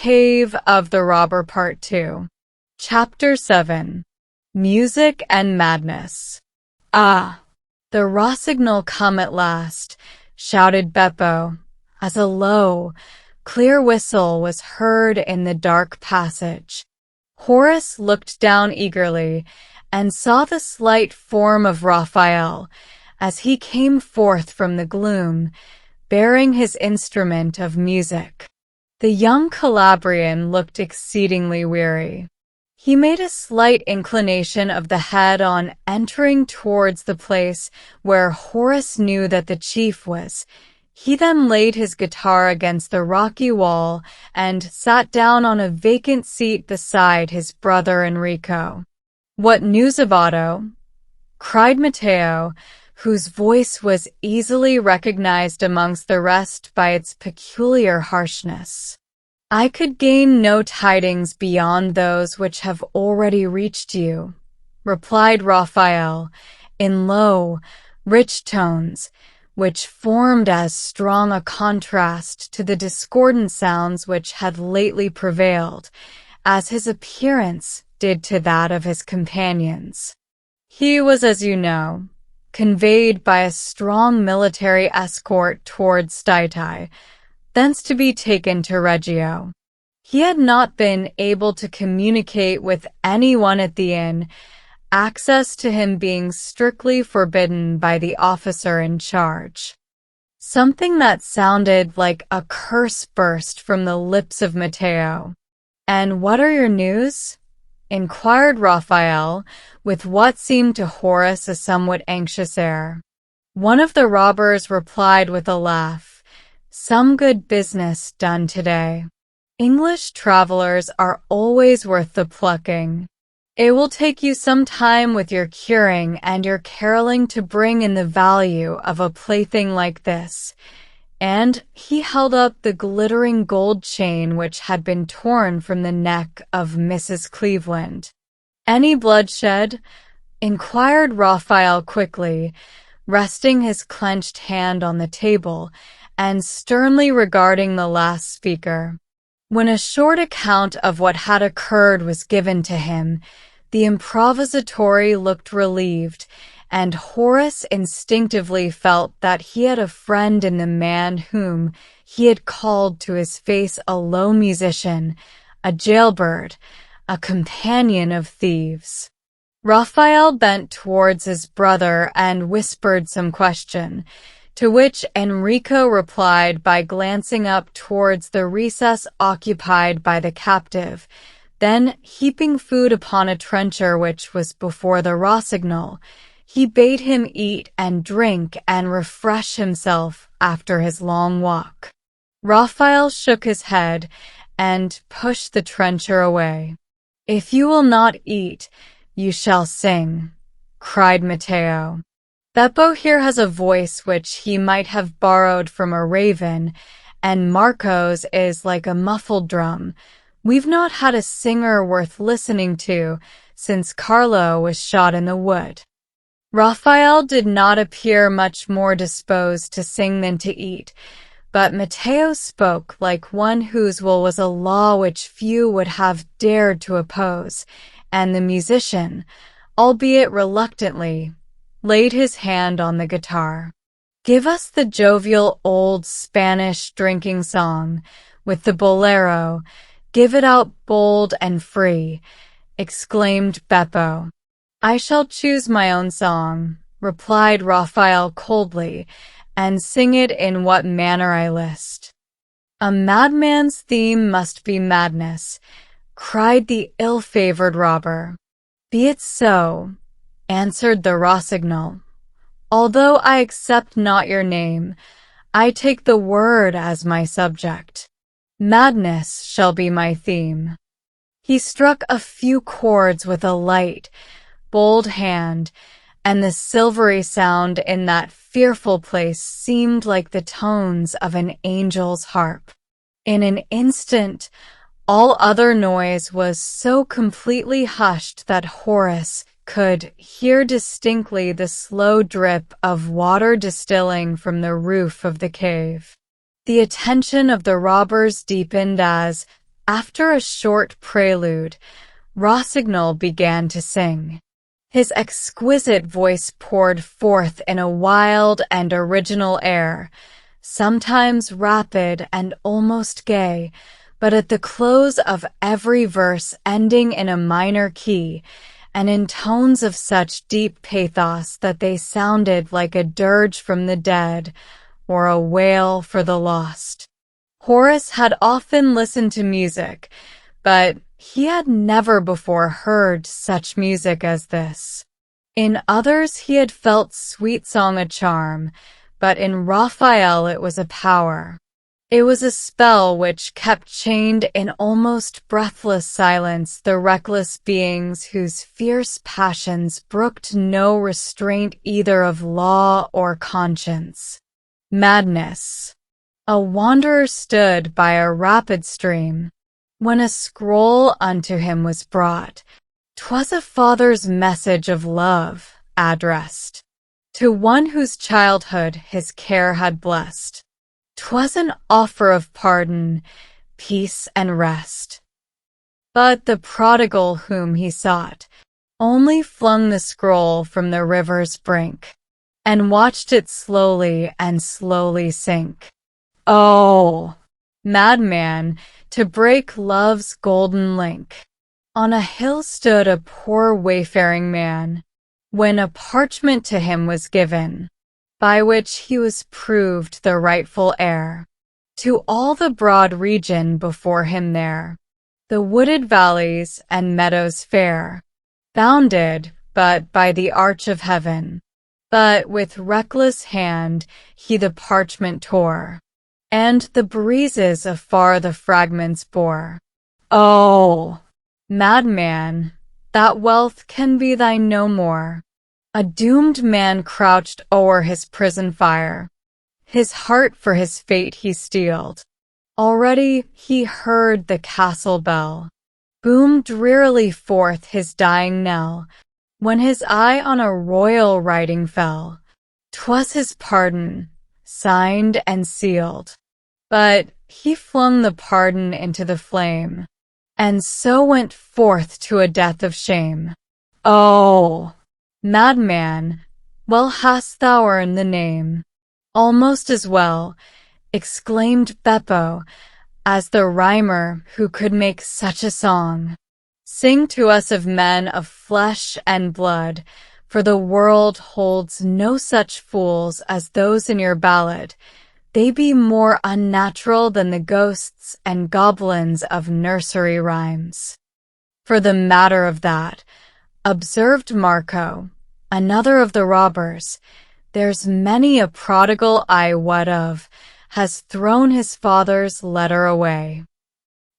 Cave of the Robber Part 2. Chapter 7. Music and Madness. "Ah, the Rossignol come at last," shouted Beppo, as a low, clear whistle was heard in the dark passage. Horace looked down eagerly and saw the slight form of Raphael as he came forth from the gloom, bearing his instrument of music. The young Calabrian looked exceedingly weary. He made a slight inclination of the head on entering towards the place where Horace knew that the chief was. He then laid his guitar against the rocky wall and sat down on a vacant seat beside his brother Enrico. "What news of Otto?" cried Matteo, whose voice was easily recognized amongst the rest by its peculiar harshness. "I could gain no tidings beyond those which have already reached you," replied Raphael, in low, rich tones, which formed as strong a contrast to the discordant sounds which had lately prevailed, as his appearance did to that of his companions. "He was, as you know, conveyed by a strong military escort towards Stytai, thence to be taken to Reggio. He had not been able to communicate with anyone at the inn, access to him being strictly forbidden by the officer in charge." Something that sounded like a curse burst from the lips of Matteo. "And what are your news?" inquired Raphael, with what seemed to Horace a somewhat anxious air. One of the robbers replied with a laugh, "Some good business done today. English travelers are always worth the plucking. It will take you some time with your curing and your caroling to bring in the value of a plaything like this." And he held up the glittering gold chain which had been torn from the neck of Mrs. Cleveland. "Any bloodshed?" inquired Raphael quickly, resting his clenched hand on the table and sternly regarding the last speaker. When a short account of what had occurred was given to him, the improvisatore looked relieved, and Horace instinctively felt that he had a friend in the man whom he had called to his face a low musician, a jailbird, a companion of thieves. Raphael bent towards his brother and whispered some question, to which Enrico replied by glancing up towards the recess occupied by the captive, then heaping food upon a trencher which was before the Rossignol. He bade him eat and drink and refresh himself after his long walk. Raphael shook his head and pushed the trencher away. "If you will not eat, you shall sing," cried Matteo. "Beppo here has a voice which he might have borrowed from a raven, and Marco's is like a muffled drum. We've not had a singer worth listening to since Carlo was shot in the wood." Raphael did not appear much more disposed to sing than to eat, but Matteo spoke like one whose will was a law which few would have dared to oppose, and the musician, albeit reluctantly, laid his hand on the guitar. "Give us the jovial old Spanish drinking song, with the bolero, give it out bold and free," exclaimed Beppo. "I shall choose my own song," replied Raphael coldly, "and sing it in what manner I list." "A madman's theme must be madness," cried the ill-favored robber. "Be it so," answered the Rossignol. "Although I accept not your name, I take the word as my subject. Madness shall be my theme." He struck a few chords with a light, bold hand, and the silvery sound in that fearful place seemed like the tones of an angel's harp. In an instant, all other noise was so completely hushed that Horace could hear distinctly the slow drip of water distilling from the roof of the cave. The attention of the robbers deepened as, After a short prelude, Rossignol began to sing. His exquisite voice poured forth in a wild and original air, sometimes rapid and almost gay, but at the close of every verse ending in a minor key, and in tones of such deep pathos that they sounded like a dirge from the dead or a wail for the lost. Horace had often listened to music, but he had never before heard such music as this. In others he had felt sweet song a charm, but in Raphael it was a power. It was a spell which kept chained in almost breathless silence the reckless beings whose fierce passions brooked no restraint either of law or conscience. Madness. A wanderer stood by a rapid stream, when a scroll unto him was brought. 'Twas a father's message of love, addressed to one whose childhood his care had blessed. 'Twas an offer of pardon, peace, and rest. But the prodigal whom he sought only flung the scroll from the river's brink, and watched it slowly and slowly sink. Oh, madman, to break love's golden link! On a hill stood a poor wayfaring man, when a parchment to him was given, by which he was proved the rightful heir to all the broad region before him there, the wooded valleys and meadows fair, bounded but by the arch of heaven. But with reckless hand he the parchment tore, and the breezes afar the fragments bore. Oh, madman, that wealth can be thine no more. A doomed man crouched o'er his prison fire, his heart for his fate he steeled. Already he heard the castle bell boom drearily forth his dying knell, when his eye on a royal writing fell. 'Twas his pardon, signed and sealed. But he flung the pardon into the flame, and so went forth to a death of shame. Oh, madman, well hast thou earned the name. Almost as well, exclaimed Beppo, as the rhymer who could make such a song. Sing to us of men of flesh and blood, for the world holds no such fools as those in your ballad. They be more unnatural than the ghosts and goblins of nursery rhymes. For the matter of that, observed Marco, another of the robbers, there's many a prodigal I wot of has thrown his father's letter away.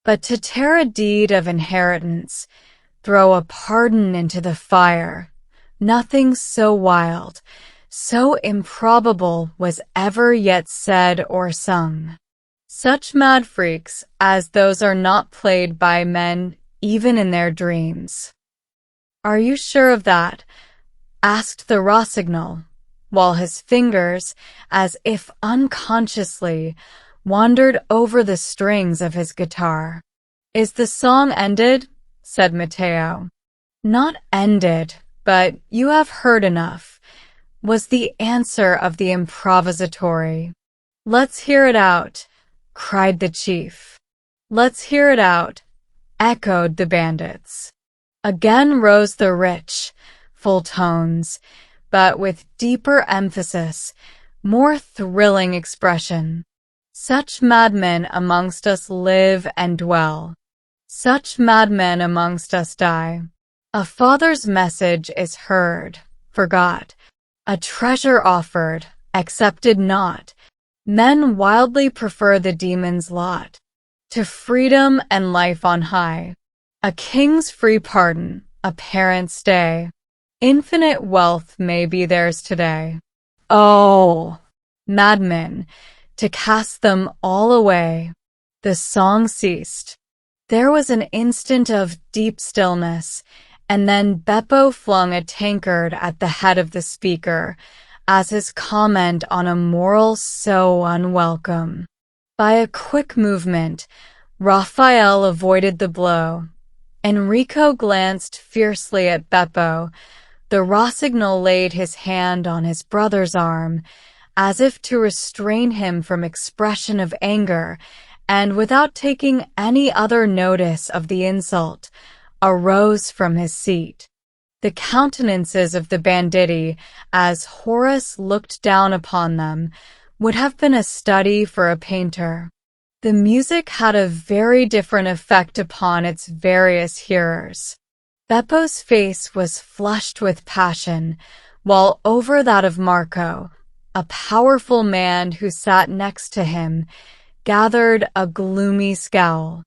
But to tear a deed of inheritance, throw a pardon into the fire, nothing so wild, so improbable was ever yet said or sung. Such mad freaks as those are not played by men even in their dreams. Are you sure of that? Asked the Rossignol, while his fingers, as if unconsciously, wandered over the strings of his guitar. Is the song ended? Said Matteo. Not ended, but you have heard enough, was the answer of the improvisatore. Let's hear it out, cried the chief. Let's hear it out, echoed the bandits. Again rose the rich, full tones, but with deeper emphasis, more thrilling expression. Such madmen amongst us live and dwell. Such madmen amongst us die. A father's message is heard, forgot. A treasure offered, accepted not. Men wildly prefer the demon's lot to freedom and life on high. A king's free pardon, a parent's day. Infinite wealth may be theirs today. Oh, madmen, to cast them all away. The song ceased. There was an instant of deep stillness, and then Beppo flung a tankard at the head of the speaker as his comment on a moral so unwelcome. By a quick movement, Raphael avoided the blow. Enrico glanced fiercely at Beppo. The Rossignol laid his hand on his brother's arm, as if to restrain him from expression of anger, and without taking any other notice of the insult, arose from his seat. The countenances of the banditti, as Horace looked down upon them, would have been a study for a painter. The music had a very different effect upon its various hearers. Beppo's face was flushed with passion, while over that of Marco, a powerful man who sat next to him, gathered a gloomy scowl.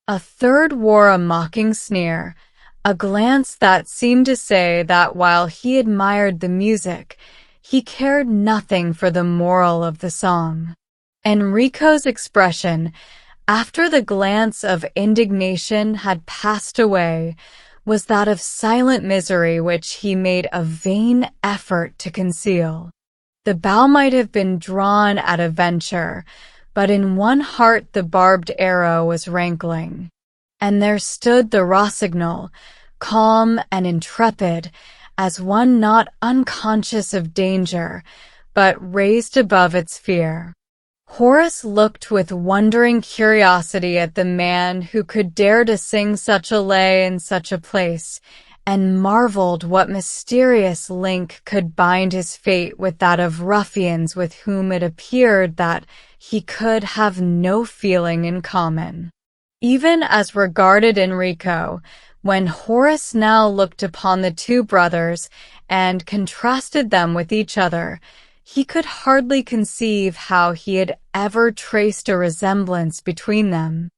A third wore a mocking sneer, a glance that seemed to say that while he admired the music, he cared nothing for the moral of the song. Enrico's expression, after the glance of indignation had passed away, was that of silent misery which he made a vain effort to conceal. The bow might have been drawn at a venture, but in one heart the barbed arrow was rankling. And there stood the Rossignol, calm and intrepid, as one not unconscious of danger, but raised above its fear. Horace looked with wondering curiosity at the man who could dare to sing such a lay in such a place, and marveled what mysterious link could bind his fate with that of ruffians with whom it appeared that he could have no feeling in common. Even as regarded Enrico, when Horace now looked upon the two brothers and contrasted them with each other, he could hardly conceive how he had ever traced a resemblance between them.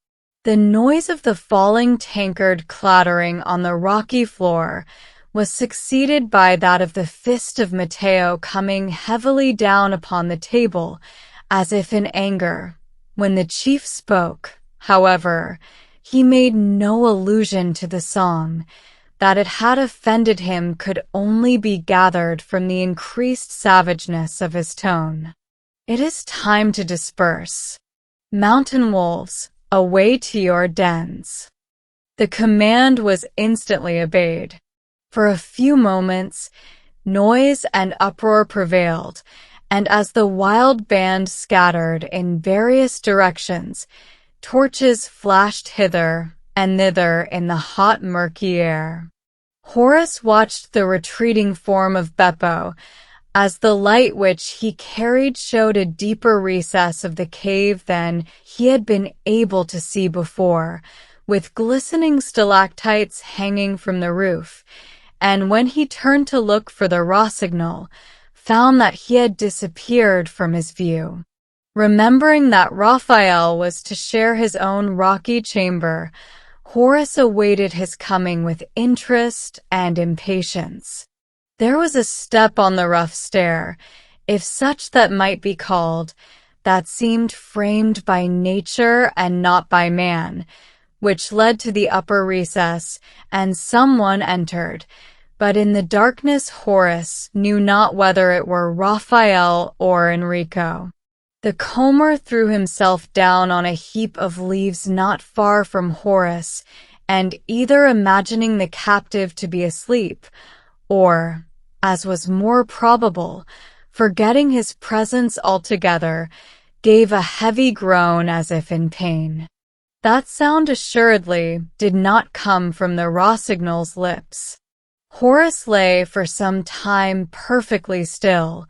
The noise of the falling tankard clattering on the rocky floor was succeeded by that of the fist of Matteo coming heavily down upon the table, as if in anger. When the chief spoke, however, he made no allusion to the song. That it had offended him could only be gathered from the increased savageness of his tone. "It is time to disperse. Mountain wolves, away to your dens." The command was instantly obeyed. For a few moments, noise and uproar prevailed, and as the wild band scattered in various directions, torches flashed hither and thither in the hot, murky air. Horace watched the retreating form of Beppo, as the light which he carried showed a deeper recess of the cave than he had been able to see before, with glistening stalactites hanging from the roof, and when he turned to look for the Rossignol, found that he had disappeared from his view. Remembering that Raphael was to share his own rocky chamber, Horace awaited his coming with interest and impatience. There was a step on the rough stair, if such that might be called, that seemed framed by nature and not by man, which led to the upper recess, and someone entered, but in the darkness Horace knew not whether it were Raphael or Enrico. The comber threw himself down on a heap of leaves not far from Horace, and either imagining the captive to be asleep, or, as was more probable, forgetting his presence altogether, gave a heavy groan as if in pain. That sound assuredly did not come from the Rossignol's lips. Horace lay for some time perfectly still,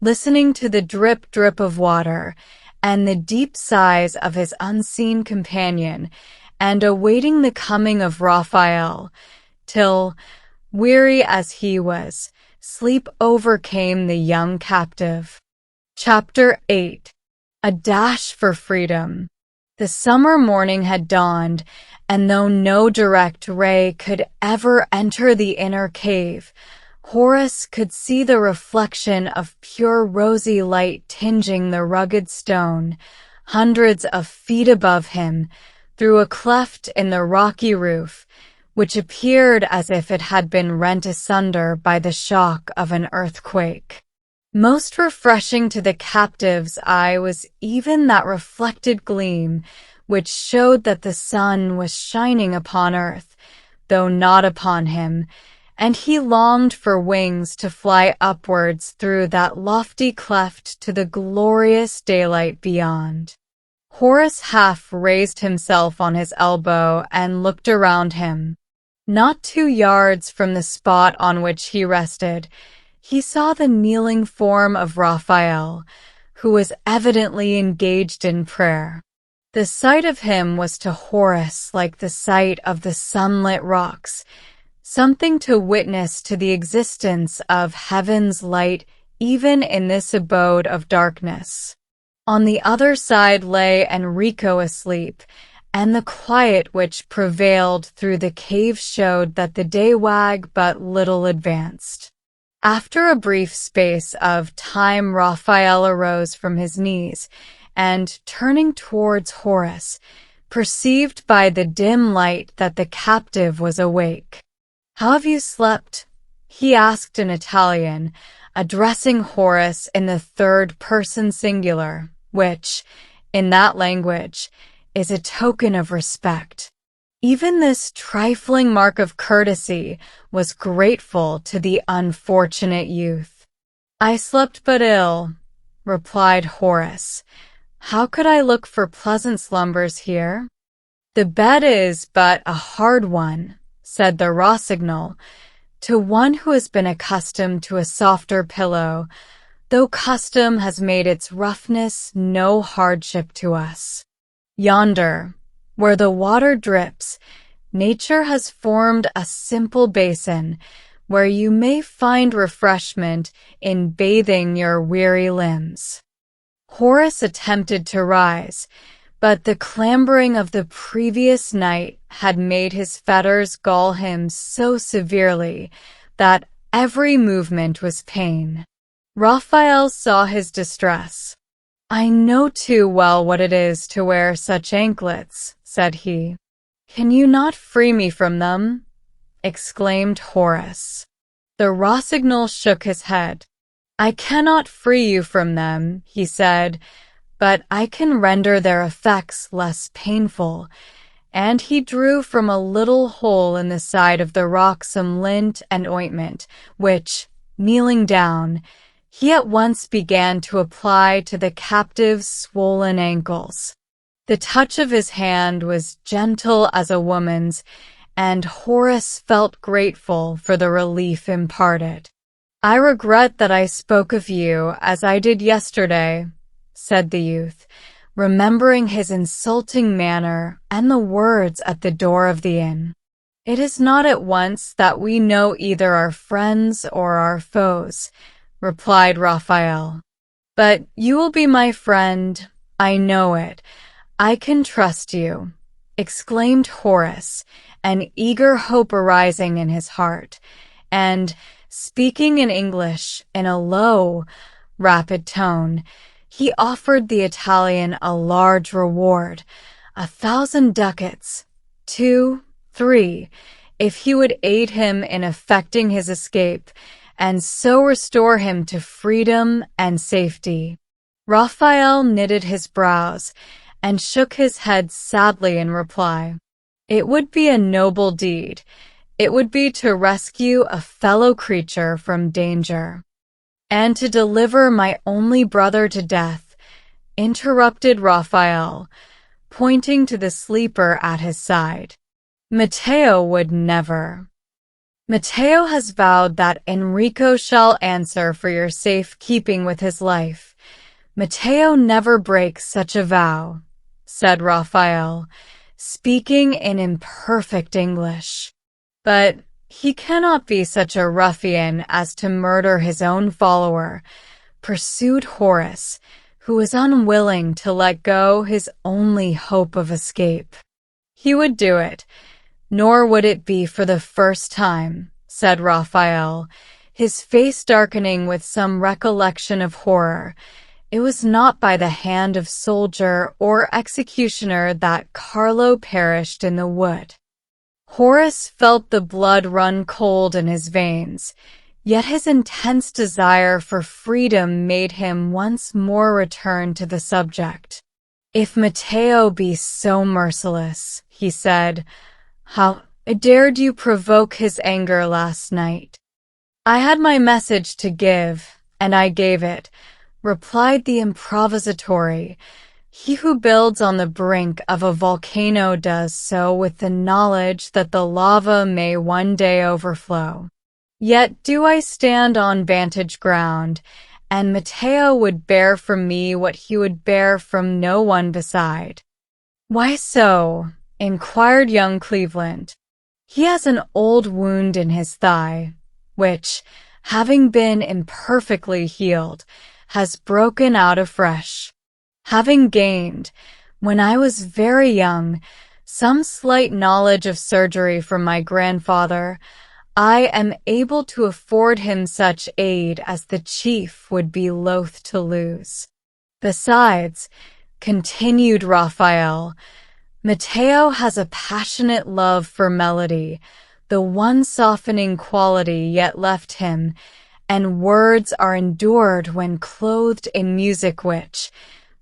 listening to the drip-drip of water and the deep sighs of his unseen companion, and awaiting the coming of Raphael, till, weary as he was, sleep overcame the young captive. Chapter 8. A Dash for Freedom. The summer morning had dawned, and though no direct ray could ever enter the inner cave, Horace could see the reflection of pure rosy light tinging the rugged stone, hundreds of feet above him, through a cleft in the rocky roof, which appeared as if it had been rent asunder by the shock of an earthquake. Most refreshing to the captive's eye was even that reflected gleam, which showed that the sun was shining upon earth, though not upon him, and he longed for wings to fly upwards through that lofty cleft to the glorious daylight beyond. Horace half raised himself on his elbow and looked around him. Not 2 yards from the spot on which he rested, he saw the kneeling form of Raphael, who was evidently engaged in prayer. The sight of him was to Horace like the sight of the sunlit rocks, something to witness to the existence of heaven's light even in this abode of darkness. On the other side lay Enrico asleep, and the quiet which prevailed through the cave showed that the day wagged but little advanced. After a brief space of time, Raphael arose from his knees, and, turning towards Horace, perceived by the dim light that the captive was awake. "How have you slept?" he asked in Italian, addressing Horace in the third-person singular, which, in that language, is a token of respect. Even this trifling mark of courtesy was grateful to the unfortunate youth. "I slept but ill," replied Horace. "How could I look for pleasant slumbers here?" "The bed is but a hard one," said the Rossignol, "to one who has been accustomed to a softer pillow, though custom has made its roughness no hardship to us. Yonder, where the water drips, nature has formed a simple basin where you may find refreshment in bathing your weary limbs." Horace attempted to rise, but the clambering of the previous night had made his fetters gall him so severely that every movement was pain. Raphael saw his distress. "I know too well what it is to wear such anklets," said he. "Can you not free me from them?" exclaimed Horace. The Rossignol shook his head. "I cannot free you from them," he said, "but I can render their effects less painful," and he drew from a little hole in the side of the rock some lint and ointment, which, kneeling down, he at once began to apply to the captive's swollen ankles. The touch of his hand was gentle as a woman's, and Horace felt grateful for the relief imparted. "I regret that I spoke of you as I did yesterday," said the youth, remembering his insulting manner and the words at the door of the inn. "It is not at once that we know either our friends or our foes," replied Raphael. "But you will be my friend, I know it. I can trust you," exclaimed Horace, an eager hope arising in his heart, and, speaking in English in a low, rapid tone, he offered the Italian a large reward, 1,000 ducats, 2, 3, if he would aid him in effecting his escape, and so restore him to freedom and safety. Raphael knitted his brows and shook his head sadly in reply. "It would be a noble deed. It would be to rescue a fellow creature from danger." "And to deliver my only brother to death," interrupted Raphael, pointing to the sleeper at his side. "Matteo would never. Matteo has vowed that Enrico shall answer for your safe keeping with his life. Matteo never breaks such a vow," said Raphael, speaking in imperfect English. "But he cannot be such a ruffian as to murder his own follower," pursued Horace, who was unwilling to let go his only hope of escape. "He would do it, nor would it be for the first time," said Raphael, his face darkening with some recollection of horror. "It was not by the hand of soldier or executioner that Carlo perished in the wood." Horace felt the blood run cold in his veins, yet his intense desire for freedom made him once more return to the subject. "If Matteo be so merciless," he said, "how dared you provoke his anger last night?" "I had my message to give, and I gave it," replied the improvisatore. "He who builds on the brink of a volcano does so with the knowledge that the lava may one day overflow. Yet do I stand on vantage ground, and Matteo would bear from me what he would bear from no one beside." "Why so?" inquired young Cleveland. "He has an old wound in his thigh, which, having been imperfectly healed, has broken out afresh. Having gained, when I was very young, some slight knowledge of surgery from my grandfather, I am able to afford him such aid as the chief would be loath to lose. Besides," continued Raphael, "Matteo has a passionate love for melody, the one softening quality yet left him, and words are endured when clothed in music which,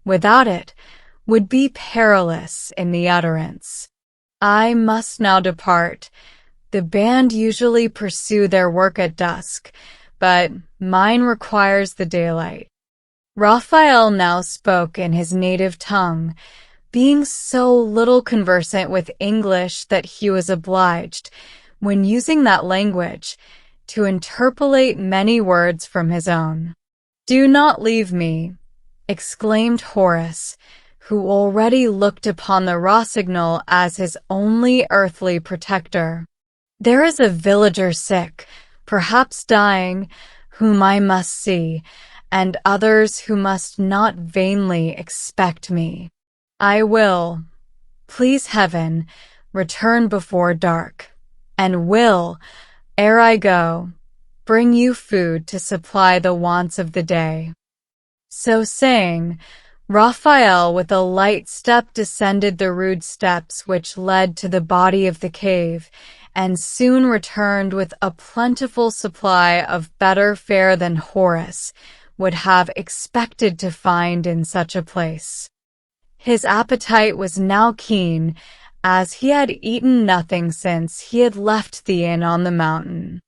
without it, would be perilous in the utterance. I must now depart. The band usually pursue their work at dusk, but mine requires the daylight." Raphael now spoke in his native tongue, being so little conversant with English that he was obliged, when using that language, to interpolate many words from his own. "Do not leave me," exclaimed Horace, who already looked upon the Rossignol as his only earthly protector. "There is a villager sick, perhaps dying, whom I must see, and others who must not vainly expect me. I will, please heaven, return before dark, and will, ere I go, bring you food to supply the wants of the day." So saying, Raphael with a light step descended the rude steps which led to the body of the cave, and soon returned with a plentiful supply of better fare than Horace would have expected to find in such a place. His appetite was now keen, as he had eaten nothing since he had left the inn on the mountain.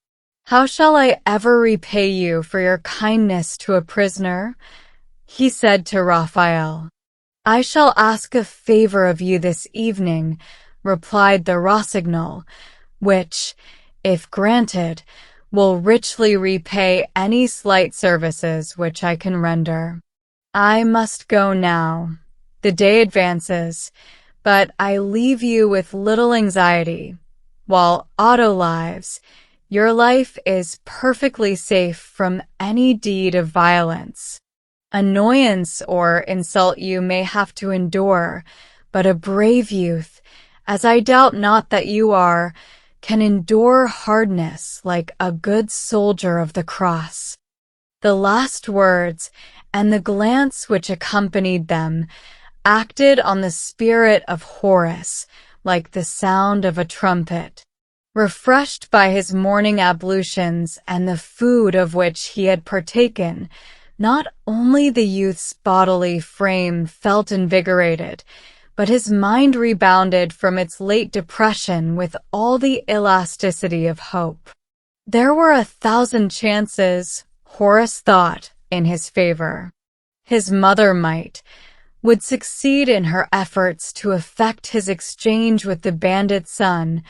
"How shall I ever repay you for your kindness to a prisoner?" he said to Raphael. "I shall ask a favor of you this evening," replied the Rossignol, "which, if granted, will richly repay any slight services which I can render. I must go now. The day advances, but I leave you with little anxiety, while Otto lives, your life is perfectly safe from any deed of violence. Annoyance or insult you may have to endure, but a brave youth, as I doubt not that you are, can endure hardness like a good soldier of the cross." The last words, and the glance which accompanied them, acted on the spirit of Horace like the sound of a trumpet. Refreshed by his morning ablutions and the food of which he had partaken, not only the youth's bodily frame felt invigorated, but his mind rebounded from its late depression with all the elasticity of hope. There were 1,000 chances, Horace thought, in his favor. His mother would succeed in her efforts to effect his exchange with the bandit son,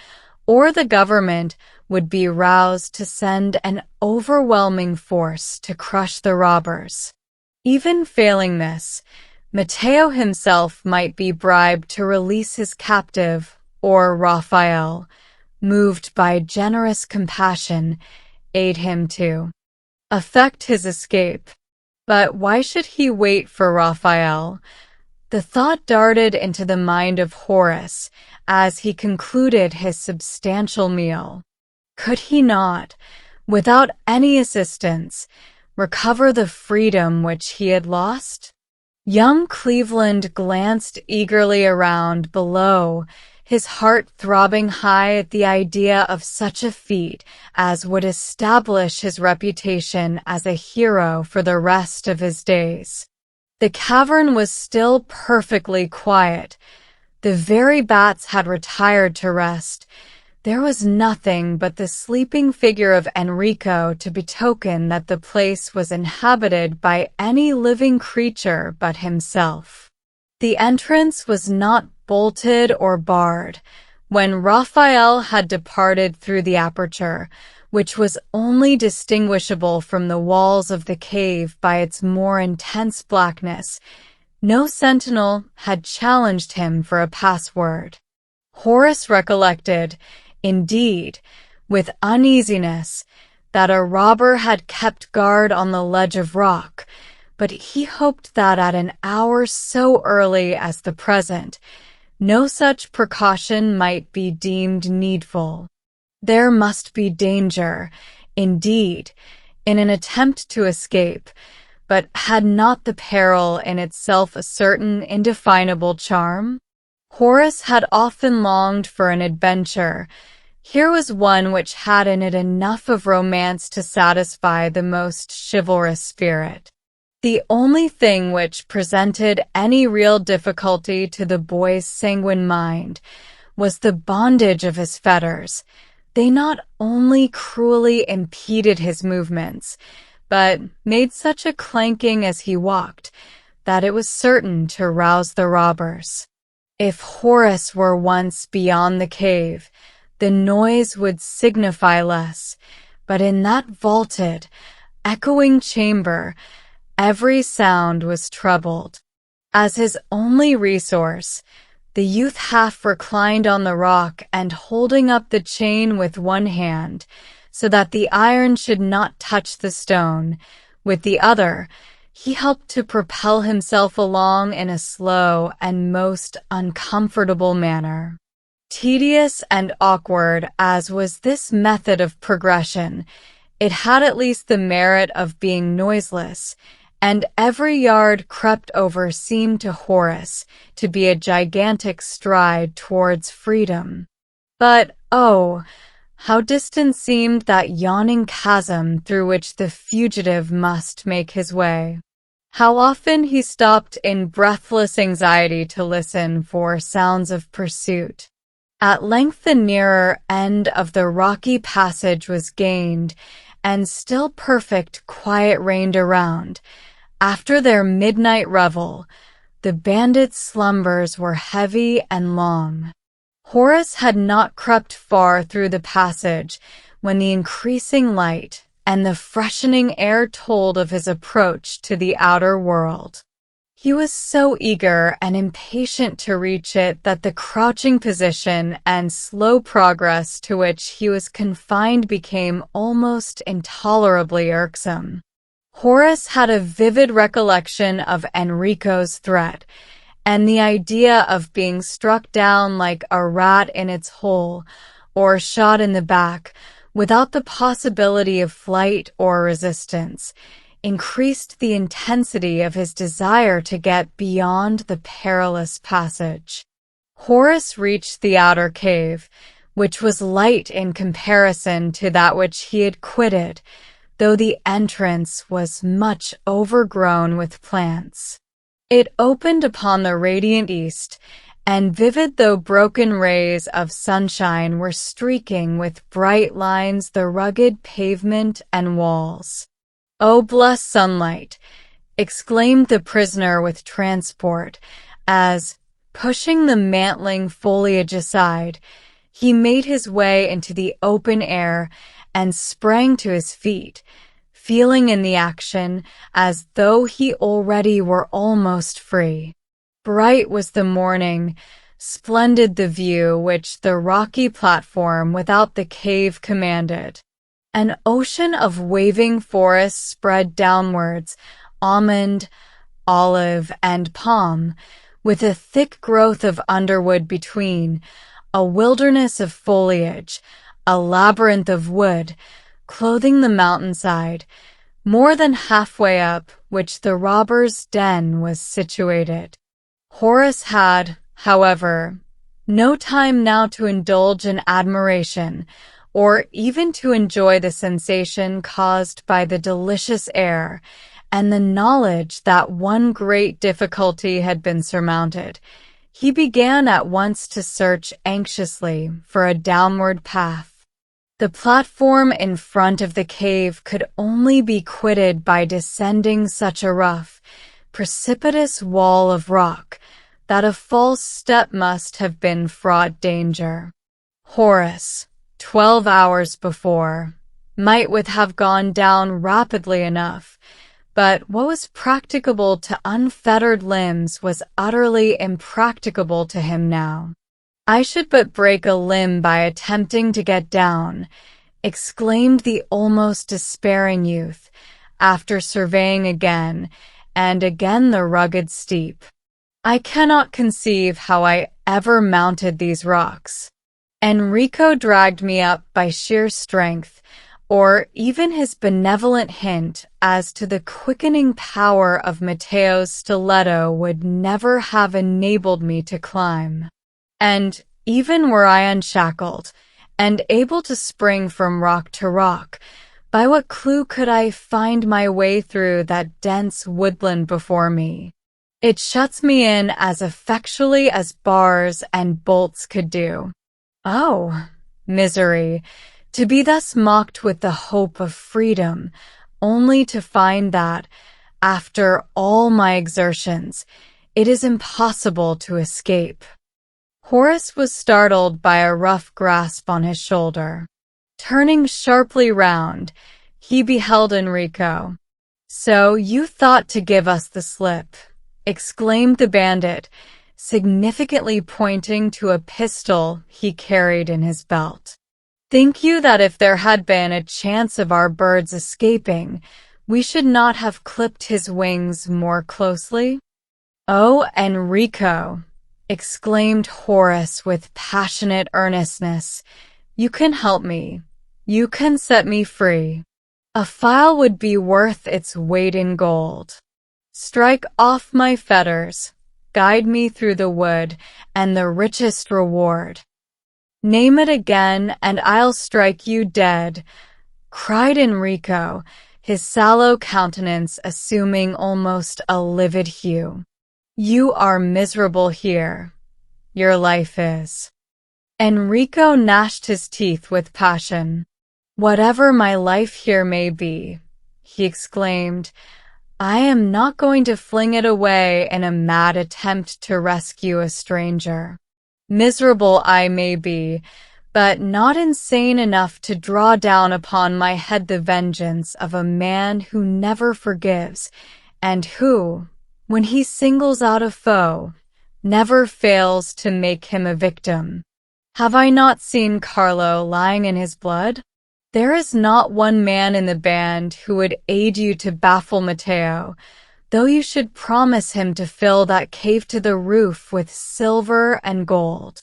or the government would be roused to send an overwhelming force to crush the robbers. Even failing this, Matteo himself might be bribed to release his captive, or Raphael, moved by generous compassion, aid him to effect his escape. But why should he wait for Raphael? The thought darted into the mind of Horace as he concluded his substantial meal. Could he not, without any assistance, recover the freedom which he had lost? Young Cleveland glanced eagerly around below, his heart throbbing high at the idea of such a feat as would establish his reputation as a hero for the rest of his days. The cavern was still perfectly quiet. The very bats had retired to rest. There was nothing but the sleeping figure of Enrico to betoken that the place was inhabited by any living creature but himself. The entrance was not bolted or barred. When Raphael had departed through the aperture, which was only distinguishable from the walls of the cave by its more intense blackness, no sentinel had challenged him for a password. Horace recollected, indeed, with uneasiness, that a robber had kept guard on the ledge of rock, but he hoped that at an hour so early as the present, no such precaution might be deemed needful. There must be danger, indeed, in an attempt to escape, but had not the peril in itself a certain indefinable charm? Horace had often longed for an adventure. Here was one which had in it enough of romance to satisfy the most chivalrous spirit. The only thing which presented any real difficulty to the boy's sanguine mind was the bondage of his fetters. They not only cruelly impeded his movements, but made such a clanking as he walked that it was certain to rouse the robbers. If Horace were once beyond the cave, the noise would signify less, but in that vaulted, echoing chamber, every sound was troubled. As his only resource, the youth half reclined on the rock and holding up the chain with one hand, so that the iron should not touch the stone, with the other, he helped to propel himself along in a slow and most uncomfortable manner. Tedious and awkward as was this method of progression, it had at least the merit of being noiseless, and every yard crept over seemed to Horace to be a gigantic stride towards freedom. But, oh, how distant seemed that yawning chasm through which the fugitive must make his way. How often he stopped in breathless anxiety to listen for sounds of pursuit. At length the nearer end of the rocky passage was gained, and still perfect quiet reigned around. After their midnight revel, the bandits' slumbers were heavy and long. Horace had not crept far through the passage when the increasing light and the freshening air told of his approach to the outer world. He was so eager and impatient to reach it that the crouching position and slow progress to which he was confined became almost intolerably irksome. Horace had a vivid recollection of Enrico's threat, and the idea of being struck down like a rat in its hole, or shot in the back, without the possibility of flight or resistance, increased the intensity of his desire to get beyond the perilous passage. Horace reached the outer cave, which was light in comparison to that which he had quitted, though the entrance was much overgrown with plants. It opened upon the radiant east, and vivid though broken rays of sunshine were streaking with bright lines the rugged pavement and walls. "Oh, blessed sunlight!" exclaimed the prisoner with transport, as, pushing the mantling foliage aside, he made his way into the open air and sprang to his feet, feeling in the action as though he already were almost free. Bright was the morning, splendid the view which the rocky platform without the cave commanded. An ocean of waving forests spread downwards, almond, olive, and palm, with a thick growth of underwood between, a wilderness of foliage, a labyrinth of wood, clothing the mountainside, more than halfway up which the robber's den was situated. Horace had, however, no time now to indulge in admiration, or even to enjoy the sensation caused by the delicious air, and the knowledge that one great difficulty had been surmounted, he began at once to search anxiously for a downward path. The platform in front of the cave could only be quitted by descending such a rough, precipitous wall of rock that a false step must have been fraught danger. Horace, 12 hours before, might have gone down rapidly enough, but what was practicable to unfettered limbs was utterly impracticable to him now. "I should but break a limb by attempting to get down," exclaimed the almost despairing youth, after surveying again and again the rugged steep. "I cannot conceive how I ever mounted these rocks. Enrico dragged me up by sheer strength, or even his benevolent hint as to the quickening power of Matteo's stiletto would never have enabled me to climb. And even were I unshackled, and able to spring from rock to rock, by what clue could I find my way through that dense woodland before me? It shuts me in as effectually as bars and bolts could do. Oh, misery! To be thus mocked with the hope of freedom, only to find that, after all my exertions, it is impossible to escape." Horace was startled by a rough grasp on his shoulder. Turning sharply round, he beheld Enrico. "So you thought to give us the slip," exclaimed the bandit, significantly pointing to a pistol he carried in his belt. "Think you that if there had been a chance of our bird's escaping, we should not have clipped his wings more closely?" "Oh, Enrico!" exclaimed Horace with passionate earnestness. "You can help me. You can set me free. A file would be worth its weight in gold. Strike off my fetters, guide me through the wood, and the richest reward." "Name it again, and I'll strike you dead," cried Enrico, his sallow countenance assuming almost a livid hue. "You are miserable here. Your life is." Enrico gnashed his teeth with passion. "Whatever my life here may be," he exclaimed, "I am not going to fling it away in a mad attempt to rescue a stranger. Miserable I may be, but not insane enough to draw down upon my head the vengeance of a man who never forgives, and who, when he singles out a foe, never fails to make him a victim. Have I not seen Carlo lying in his blood? There is not one man in the band who would aid you to baffle Matteo, though you should promise him to fill that cave to the roof with silver and gold."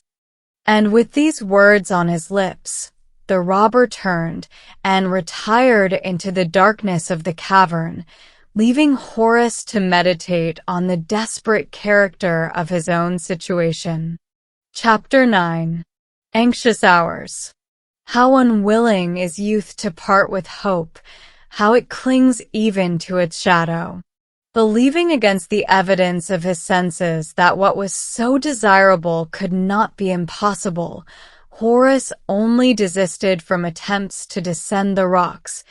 And with these words on his lips, the robber turned and retired into the darkness of the cavern, leaving Horace to meditate on the desperate character of his own situation. Chapter 9. Anxious Hours. How unwilling is youth to part with hope, how it clings even to its shadow. Believing against the evidence of his senses that what was so desirable could not be impossible, Horace only desisted from attempts to descend the rocks,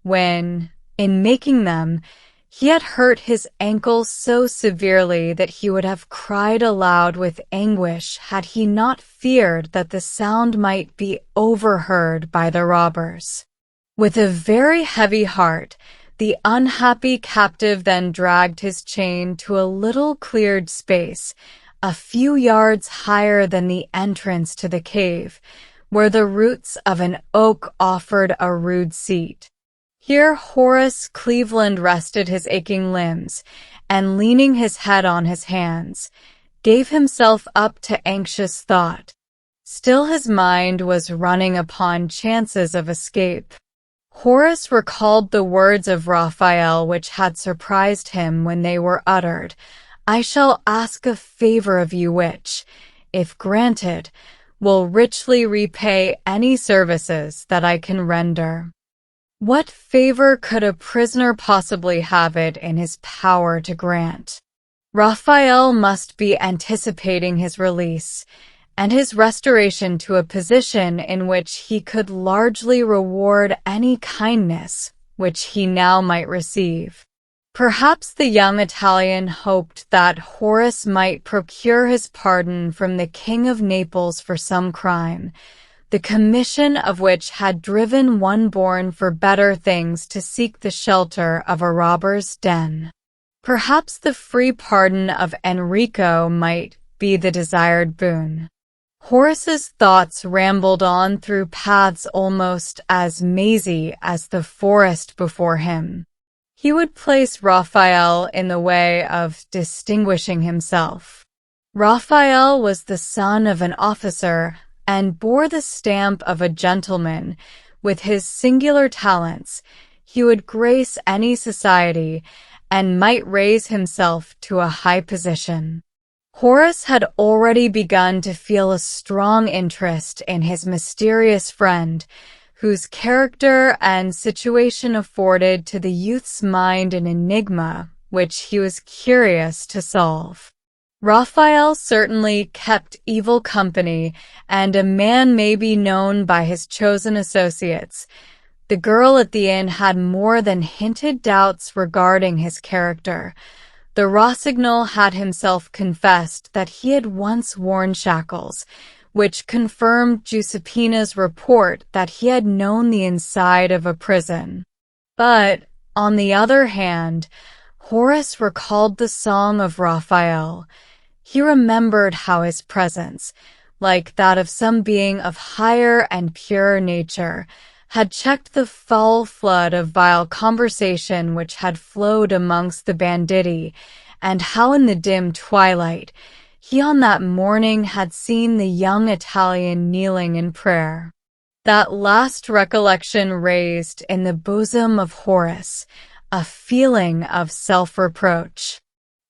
when, in making them, he had hurt his ankle so severely that he would have cried aloud with anguish had he not feared that the sound might be overheard by the robbers. With a very heavy heart, the unhappy captive then dragged his chain to a little cleared space, a few yards higher than the entrance to the cave, where the roots of an oak offered a rude seat. Here Horace Cleveland rested his aching limbs, and leaning his head on his hands, gave himself up to anxious thought. Still his mind was running upon chances of escape. Horace recalled the words of Raphael which had surprised him when they were uttered. "I shall ask a favor of you which, if granted, will richly repay any services that I can render." What favor could a prisoner possibly have it in his power to grant? Raphael must be anticipating his release and his restoration to a position in which he could largely reward any kindness which he now might receive. Perhaps the young Italian hoped that Horace might procure his pardon from the King of Naples for some crime, the commission of which had driven one born for better things to seek the shelter of a robber's den. Perhaps the free pardon of Enrico might be the desired boon. Horace's thoughts rambled on through paths almost as mazy as the forest before him. He would place Raphael in the way of distinguishing himself. Raphael was the son of an officer and bore the stamp of a gentleman. With his singular talents, he would grace any society and might raise himself to a high position. Horace had already begun to feel a strong interest in his mysterious friend, whose character and situation afforded to the youth's mind an enigma which he was curious to solve. Raphael certainly kept evil company, and a man may be known by his chosen associates. The girl at the inn had more than hinted doubts regarding his character. The Rossignol had himself confessed that he had once worn shackles, which confirmed Giuseppina's report that he had known the inside of a prison. But, on the other hand, Horace recalled the song of Raphael. He remembered how his presence, like that of some being of higher and purer nature, had checked the foul flood of vile conversation which had flowed amongst the banditti, and how in the dim twilight he on that morning had seen the young Italian kneeling in prayer. That last recollection raised in the bosom of Horace a feeling of self-reproach.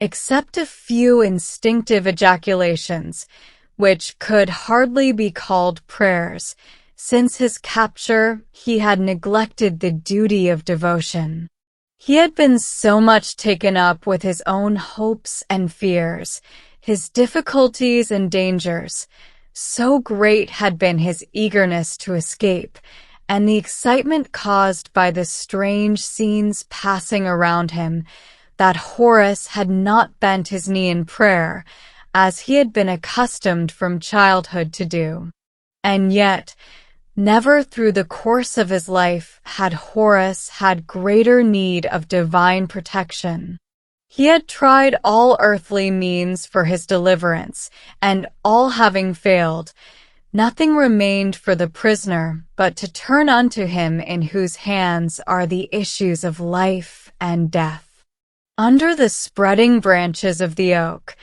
Except a few instinctive ejaculations, which could hardly be called prayers, since his capture, he had neglected the duty of devotion. He had been so much taken up with his own hopes and fears, his difficulties and dangers. So great had been his eagerness to escape, and the excitement caused by the strange scenes passing around him, that Horace had not bent his knee in prayer, as he had been accustomed from childhood to do. And yet, never through the course of his life had Horace had greater need of divine protection. He had tried all earthly means for his deliverance, and all having failed, nothing remained for the prisoner but to turn unto him in whose hands are the issues of life and death. Under the spreading branches of the oak,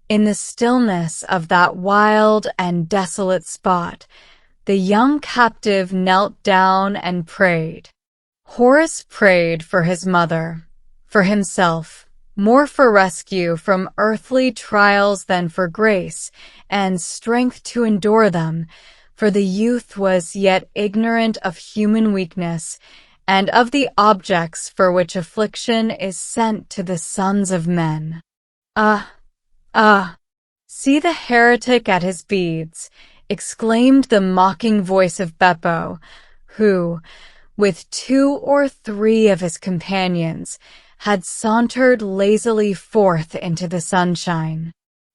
in the stillness of that wild and desolate spot, the young captive knelt down and prayed. Horace prayed for his mother, for himself, more for rescue from earthly trials than for grace and strength to endure them, for the youth was yet ignorant of human weakness and of the objects for which affliction is sent to the sons of men. See the heretic at his beads, exclaimed the mocking voice of Beppo, who, with 2 or 3 of his companions, had sauntered lazily forth into the sunshine.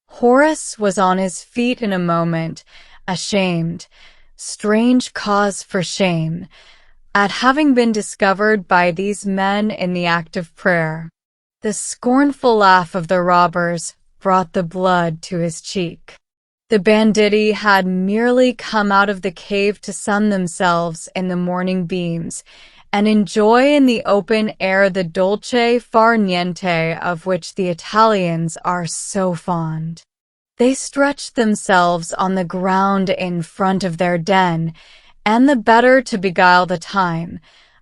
Horace was on his feet in a moment, ashamed, strange cause for shame, at having been discovered by these men in the act of prayer. The scornful laugh of the robbers brought the blood to his cheek. The banditti had merely come out of the cave to sun themselves in the morning beams, and enjoy in the open air the dolce far niente of which the Italians are so fond. They stretched themselves on the ground in front of their den, and the better to beguile the time,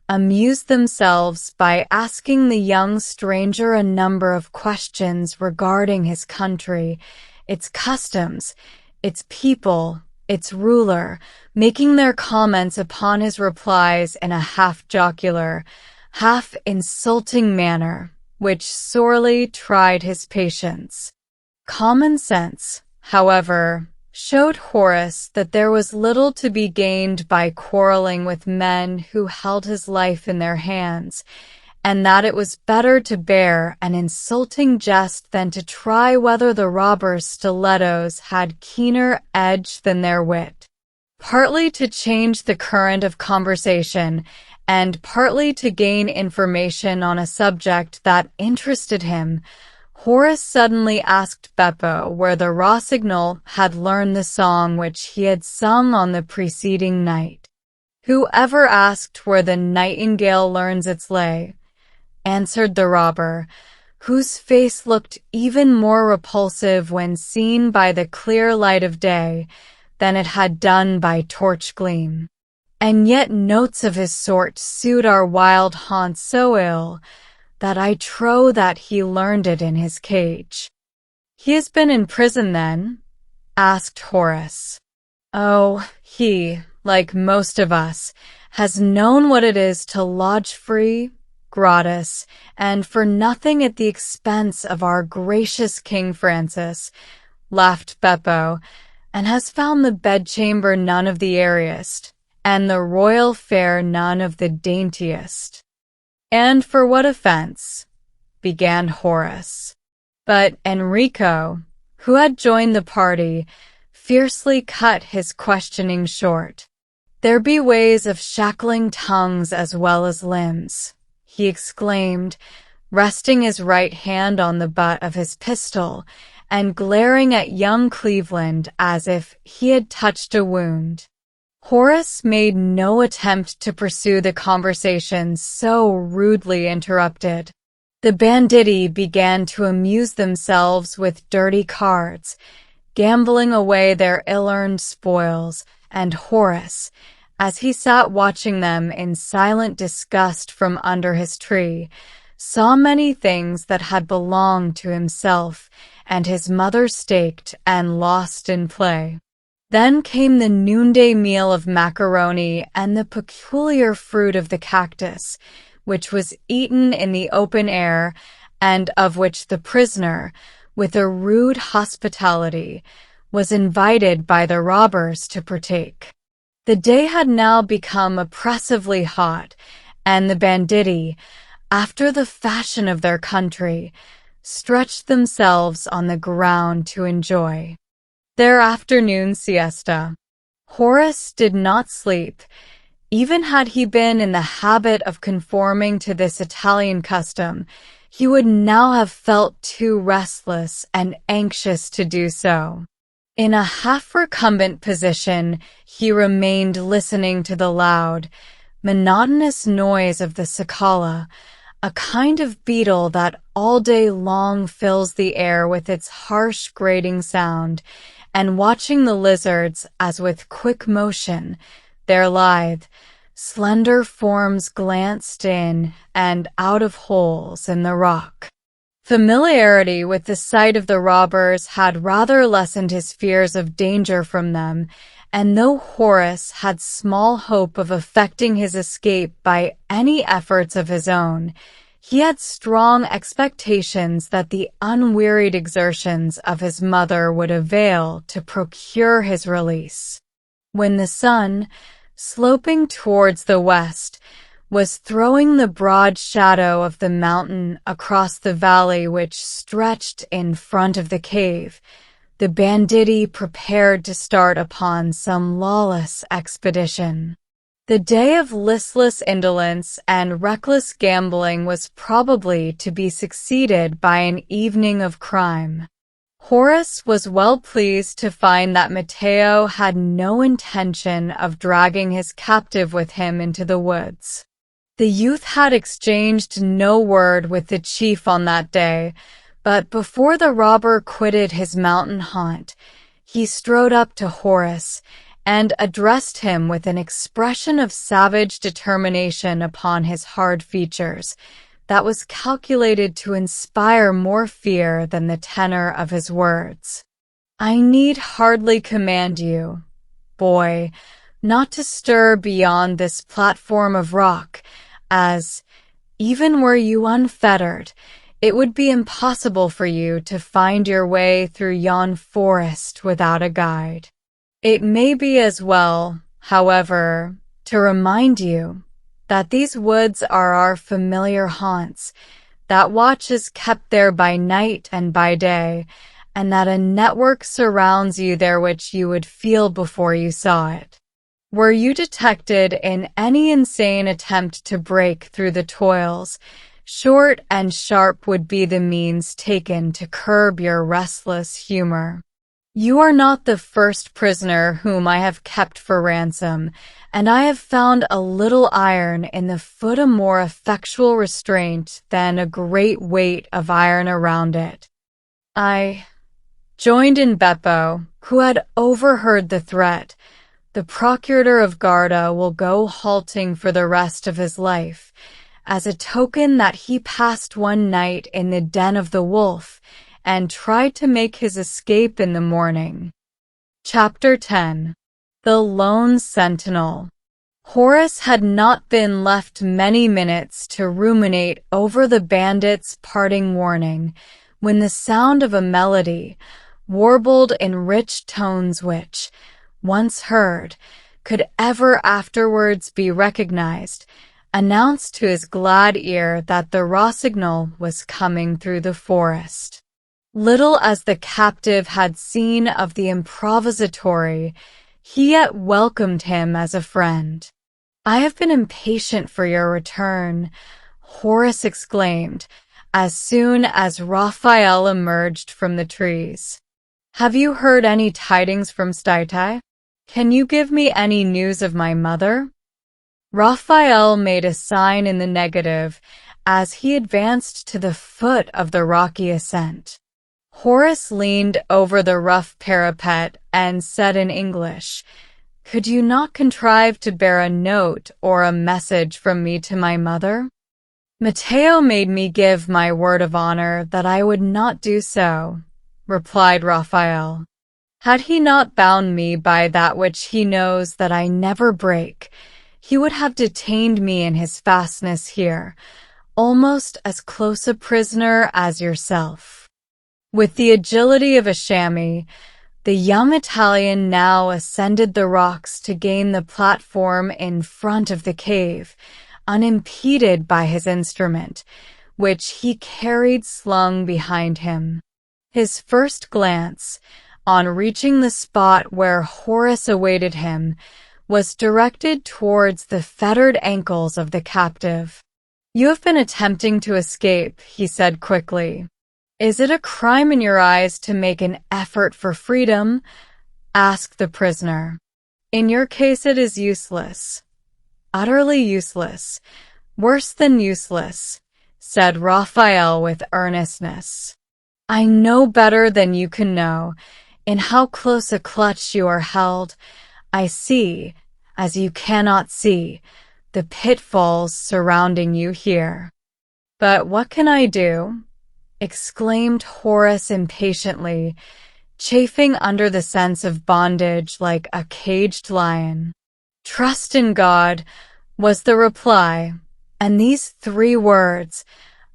amused themselves by asking the young stranger a number of questions regarding his country, its customs, its people, its ruler, making their comments upon his replies in a half-jocular, half-insulting manner, which sorely tried his patience. Common sense, however, showed Horace that there was little to be gained by quarreling with men who held his life in their hands, and that it was better to bear an insulting jest than to try whether the robbers' stilettos had keener edge than their wit. Partly to change the current of conversation, and partly to gain information on a subject that interested him, Horace suddenly asked Beppo where the rossignol had learned the song which he had sung on the preceding night. "Whoever asked where the nightingale learns its lay?" answered the robber, whose face looked even more repulsive when seen by the clear light of day than it had done by torch gleam. And yet notes of his sort suit our wild haunts so ill, that I trow that he learned it in his cage. "He has been in prison, then?" asked Horace. "Oh, he, like most of us, has known what it is to lodge free, gratis, and for nothing at the expense of our gracious King Francis," laughed Beppo, "and has found the bedchamber none of the airiest, and the royal fare none of the daintiest." "And for what offense?" began Horace. But Enrico, who had joined the party, fiercely cut his questioning short. "There be ways of shackling tongues as well as limbs," he exclaimed, resting his right hand on the butt of his pistol and glaring at young Cleveland as if he had touched a wound. Horace made no attempt to pursue the conversation so rudely interrupted. The banditti began to amuse themselves with dirty cards, gambling away their ill-earned spoils, and Horace, as he sat watching them in silent disgust from under his tree, saw many things that had belonged to himself and his mother staked and lost in play. Then came the noonday meal of macaroni and the peculiar fruit of the cactus, which was eaten in the open air and of which the prisoner, with a rude hospitality, was invited by the robbers to partake. The day had now become oppressively hot, and the banditti, after the fashion of their country, stretched themselves on the ground to enjoy their afternoon siesta. Horace did not sleep, even had he been in the habit of conforming to this Italian custom. He would now have felt too restless and anxious to do so. In a half-recumbent position, he remained listening to the loud, monotonous noise of the cicala, a kind of beetle that all day long fills the air with its harsh grating sound, and watching the lizards as with quick motion, their lithe, slender forms glanced in and out of holes in the rock. Familiarity with the sight of the robbers had rather lessened his fears of danger from them, and though Horace had small hope of effecting his escape by any efforts of his own, he had strong expectations that the unwearied exertions of his mother would avail to procure his release. When the sun, sloping towards the west, was throwing the broad shadow of the mountain across the valley which stretched in front of the cave, the banditti prepared to start upon some lawless expedition. The day of listless indolence and reckless gambling was probably to be succeeded by an evening of crime. Horace was well pleased to find that Matteo had no intention of dragging his captive with him into the woods. The youth had exchanged no word with the chief on that day, but before the robber quitted his mountain haunt, he strode up to Horace and addressed him with an expression of savage determination upon his hard features that was calculated to inspire more fear than the tenor of his words. "I need hardly command you," boy, not to stir beyond this platform of rock, as, even were you unfettered, it would be impossible for you to find your way through yon forest without a guide. It may be as well, however, to remind you that these woods are our familiar haunts, that watch is kept there by night and by day, and that a network surrounds you there which you would feel before you saw it. Were you detected in any insane attempt to break through the toils, short and sharp would be the means taken to curb your restless humor. You are not the first prisoner whom I have kept for ransom, and I have found a little iron in the foot a more effectual restraint than a great weight of iron around it. I joined in Beppo, who had overheard the threat. The procurator of Garda will go halting for the rest of his life, as a token that he passed one night in the den of the wolf, and tried to make his escape in the morning. Chapter 10. The Lone Sentinel. Horace had not been left many minutes to ruminate over the bandits' parting warning, when the sound of a melody, warbled in rich tones which, once heard, could ever afterwards be recognized, announced to his glad ear that the Rossignol was coming through the forest. Little as the captive had seen of the improvisatore, he yet welcomed him as a friend. "I have been impatient for your return," Horace exclaimed, as soon as Raphael emerged from the trees. "Have you heard any tidings from Subtitle? Can you give me any news of my mother?" Raphael made a sign in the negative as he advanced to the foot of the rocky ascent. Horace leaned over the rough parapet and said in English, "Could you not contrive to bear a note or a message from me to my mother?" "Matteo made me give my word of honor that I would not do so," replied Raphael. "Had he not bound me by that which he knows that I never break, he would have detained me in his fastness here, almost as close a prisoner as yourself." With the agility of a chamois, the young Italian now ascended the rocks to gain the platform in front of the cave, unimpeded by his instrument, which he carried slung behind him. His first glance, on reaching the spot where Horace awaited him, was directed towards the fettered ankles of the captive. "You have been attempting to escape," he said quickly. "Is it a crime in your eyes to make an effort for freedom?" asked the prisoner. "In your case it is useless. Utterly useless. Worse than useless," said Raphael with earnestness. "I know better than you can know. In how close a clutch you are held. I see, as you cannot see, the pitfalls surrounding you here." "But what can I do?" exclaimed Horace impatiently, chafing under the sense of bondage like a caged lion. "Trust in God," was the reply, and these 3 words,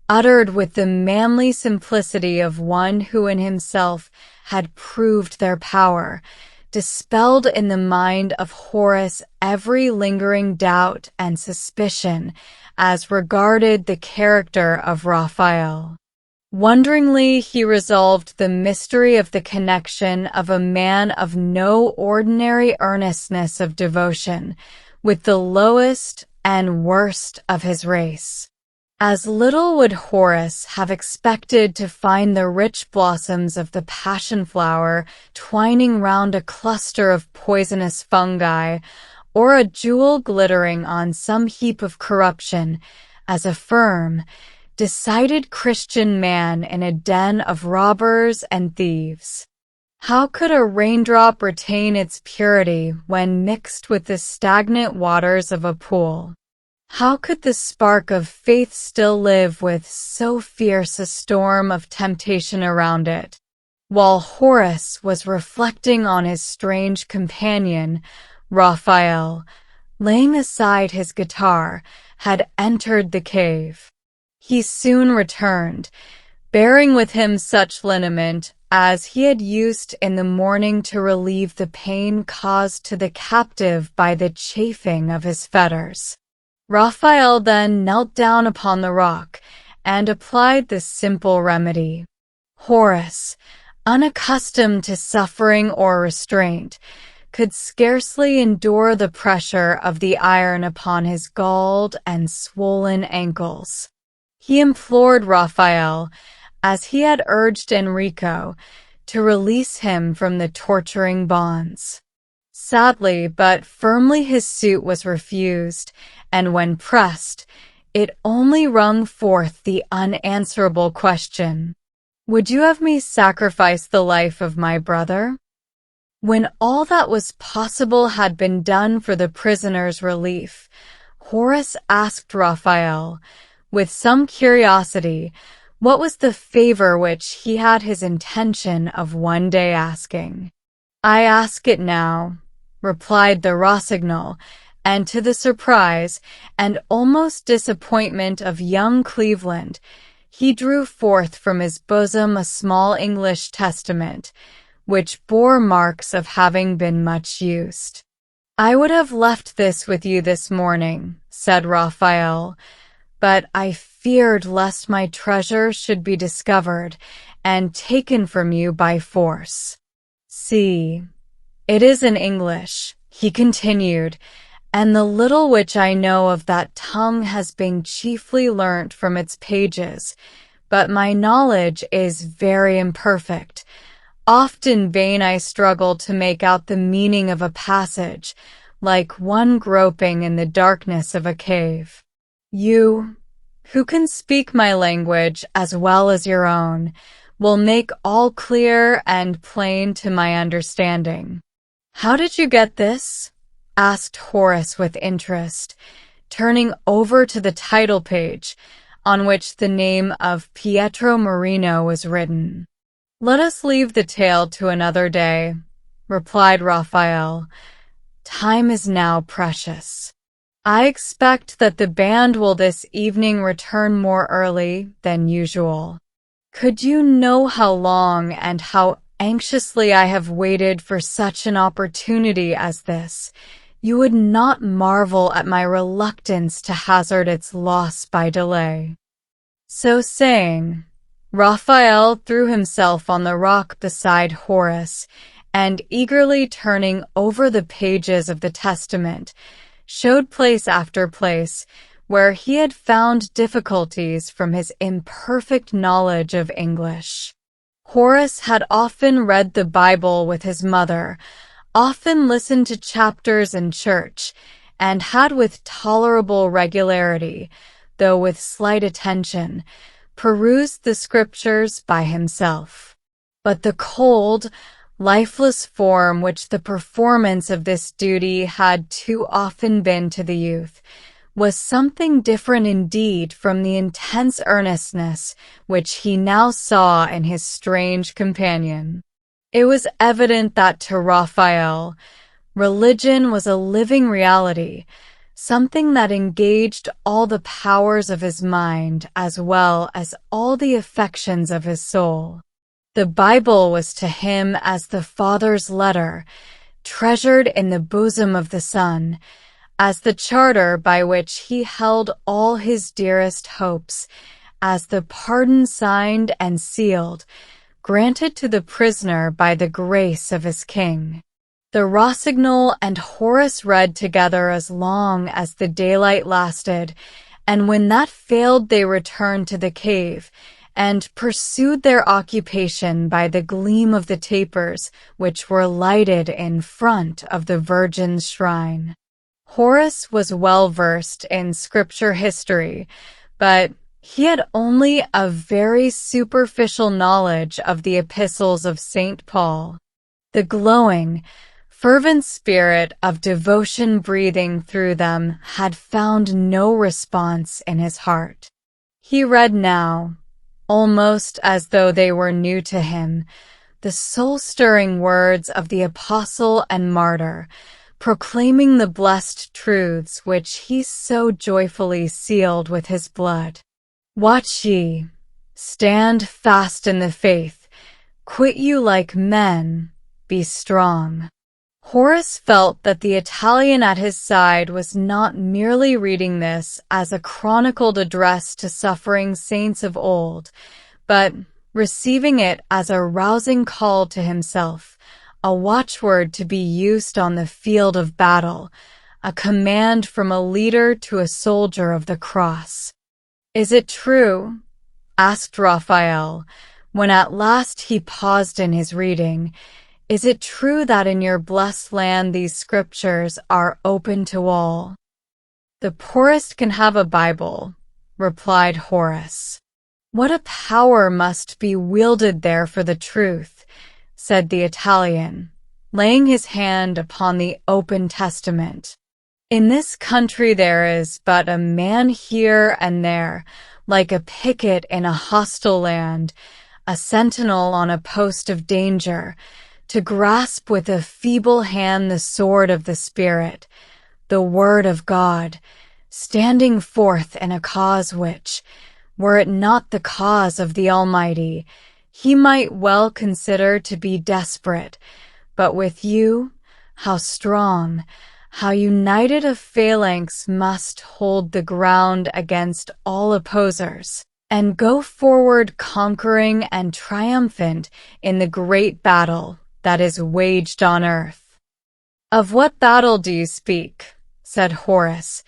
uttered with the manly simplicity of one who in himself had proved their power, dispelled in the mind of Horace every lingering doubt and suspicion as regarded the character of Raphael. Wonderingly, he resolved the mystery of the connection of a man of no ordinary earnestness of devotion with the lowest and worst of his race. As little would Horace have expected to find the rich blossoms of the passion flower twining round a cluster of poisonous fungi, or a jewel glittering on some heap of corruption, as a firm, decided Christian man in a den of robbers and thieves. How could a raindrop retain its purity when mixed with the stagnant waters of a pool? How could the spark of faith still live with so fierce a storm of temptation around it? While Horace was reflecting on his strange companion, Raphael, laying aside his guitar, had entered the cave. He soon returned, bearing with him such liniment as he had used in the morning to relieve the pain caused to the captive by the chafing of his fetters. Raphael then knelt down upon the rock and applied this simple remedy. Horace, unaccustomed to suffering or restraint, could scarcely endure the pressure of the iron upon his galled and swollen ankles. He implored Raphael, as he had urged Enrico, to release him from the torturing bonds. Sadly but firmly his suit was refused, and when pressed, it only wrung forth the unanswerable question, "Would you have me sacrifice the life of my brother?" When all that was possible had been done for the prisoner's relief, Horace asked Raphael, with some curiosity, what was the favor which he had his intention of one day asking. "I ask it now," replied the Rossignol, and to the surprise and almost disappointment of young Cleveland, he drew forth from his bosom a small English Testament, which bore marks of having been much used. "I would have left this with you this morning," said Raphael, "but I feared lest my treasure should be discovered and taken from you by force. See, it is in English," he continued, "and the little which I know of that tongue has been chiefly learnt from its pages, but my knowledge is very imperfect. Oft in vain I struggle to make out the meaning of a passage, like one groping in the darkness of a cave. You, who can speak my language as well as your own, will make all clear and plain to my understanding." "How did you get this?" asked Horace with interest, turning over to the title page, on which the name of Pietro Marino was written. "Let us leave the tale to another day," replied Raphael. "Time is now precious. I expect that the band will this evening return more early than usual. Could you know how long and how anxiously I have waited for such an opportunity as this, you would not marvel at my reluctance to hazard its loss by delay." So saying, Raphael threw himself on the rock beside Horace, and eagerly turning over the pages of the Testament, showed place after place where he had found difficulties from his imperfect knowledge of English. Horace had often read the Bible with his mother, often listened to chapters in church, and had with tolerable regularity, though with slight attention, perused the scriptures by himself. But the cold, lifeless form which the performance of this duty had too often been to the youth was something different indeed from the intense earnestness which he now saw in his strange companion. It was evident that to Raphael, religion was a living reality, something that engaged all the powers of his mind as well as all the affections of his soul. The Bible was to him as the Father's letter, treasured in the bosom of the Son, as the charter by which he held all his dearest hopes, as the pardon signed and sealed, granted to the prisoner by the grace of his King. The Rossignol and Horace read together as long as the daylight lasted, and when that failed they returned to the cave, and pursued their occupation by the gleam of the tapers which were lighted in front of the Virgin's shrine. Horace was well versed in scripture history, but he had only a very superficial knowledge of the epistles of St. Paul. The glowing, fervent spirit of devotion breathing through them had found no response in his heart. He read now, almost as though they were new to him, the soul-stirring words of the apostle and martyr, proclaiming the blessed truths which he so joyfully sealed with his blood. Watch ye, stand fast in the faith, quit you like men, be strong. Horace felt that the Italian at his side was not merely reading this as a chronicled address to suffering saints of old, but receiving it as a rousing call to himself, a watchword to be used on the field of battle, a command from a leader to a soldier of the cross. "Is it true?" asked Raphael, when at last he paused in his reading. "Is it true that in your blessed land these scriptures are open to all?" "The poorest can have a Bible," replied Horace. "What a power must be wielded there for the truth," said the Italian, laying his hand upon the open testament. "In this country there is but a man here and there, like a picket in a hostile land, a sentinel on a post of danger, to grasp with a feeble hand the sword of the Spirit, the Word of God, standing forth in a cause which, were it not the cause of the Almighty, he might well consider to be desperate, but with you, how strong, how united a phalanx must hold the ground against all opposers, and go forward conquering and triumphant in the great battle that is waged on earth." "Of what battle do you speak?" said Horace,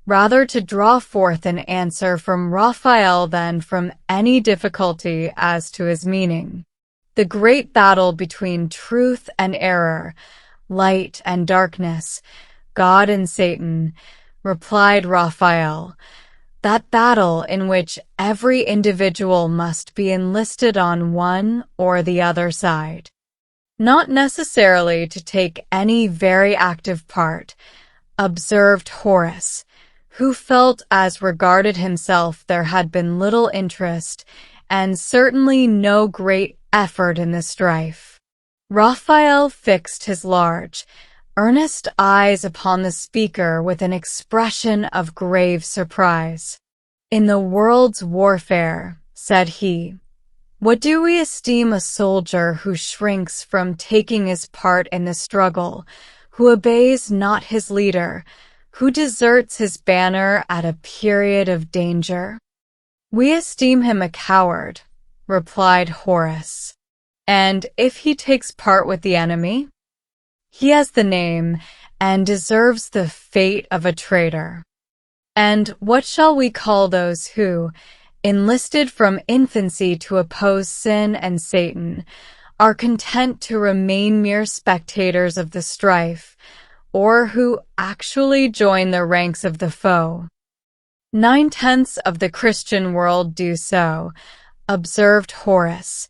rather to draw forth an answer from Raphael than from any difficulty as to his meaning. "The great battle between truth and error, light and darkness, God and Satan," replied Raphael. "That battle in which every individual must be enlisted on one or the other side. Not necessarily to take any very active part," observed Horace, who felt as regarded himself there had been little interest and certainly no great effort in the strife. Raphael fixed his large, earnest eyes upon the speaker with an expression of grave surprise. "In the world's warfare," said he, "what do we esteem a soldier who shrinks from taking his part in the struggle, who obeys not his leader, who deserts his banner at a period of danger?" "We esteem him a coward," replied Horace. "And if he takes part with the enemy?" "He has the name and deserves the fate of a traitor." "And what shall we call those who, enlisted from infancy to oppose sin and Satan, are content to remain mere spectators of the strife, or who actually join the ranks of the foe?" "9/10 of the Christian world do so," observed Horace,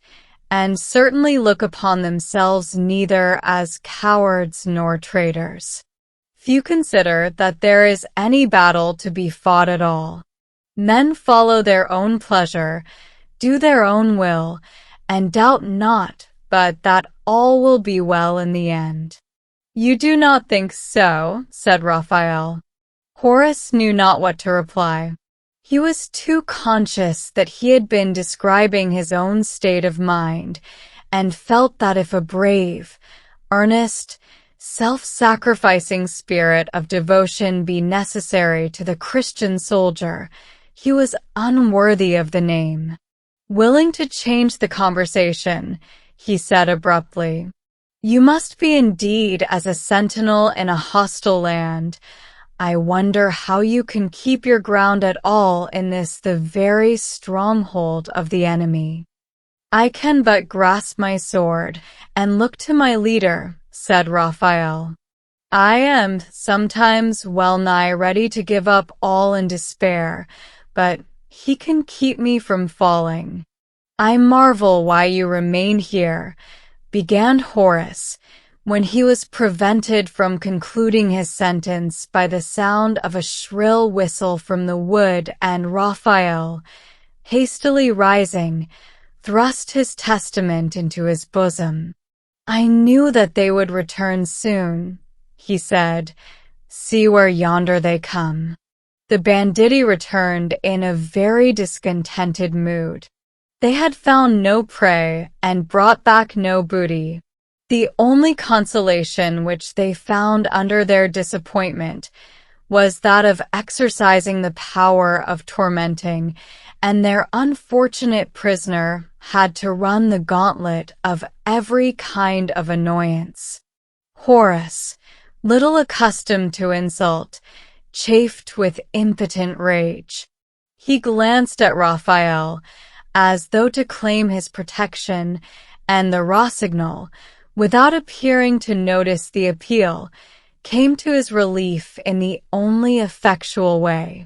"and certainly look upon themselves neither as cowards nor traitors. Few consider that there is any battle to be fought at all. Men follow their own pleasure, do their own will, and doubt not but that all will be well in the end." "You do not think so?" said Raphael. Horace knew not what to reply. He was too conscious that he had been describing his own state of mind, and felt that if a brave, earnest, self-sacrificing spirit of devotion be necessary to the Christian soldier, he was unworthy of the name. Willing to change the conversation, he said abruptly, "You must be indeed as a sentinel in a hostile land. I wonder how you can keep your ground at all in this the very stronghold of the enemy." "I can but grasp my sword and look to my leader," said Raphael. "I am sometimes well nigh ready to give up all in despair, but he can keep me from falling." "I marvel why you remain here," began Horace, when he was prevented from concluding his sentence by the sound of a shrill whistle from the wood, and Raphael, hastily rising, thrust his testament into his bosom. "I knew that they would return soon," he said. "See where yonder they come." The banditti returned in a very discontented mood. They had found no prey and brought back no booty. The only consolation which they found under their disappointment was that of exercising the power of tormenting, and their unfortunate prisoner had to run the gauntlet of every kind of annoyance. Horace, little accustomed to insult, chafed with impotent rage. He glanced at Raphael, as though to claim his protection, and the Rossignol, without appearing to notice the appeal, came to his relief in the only effectual way.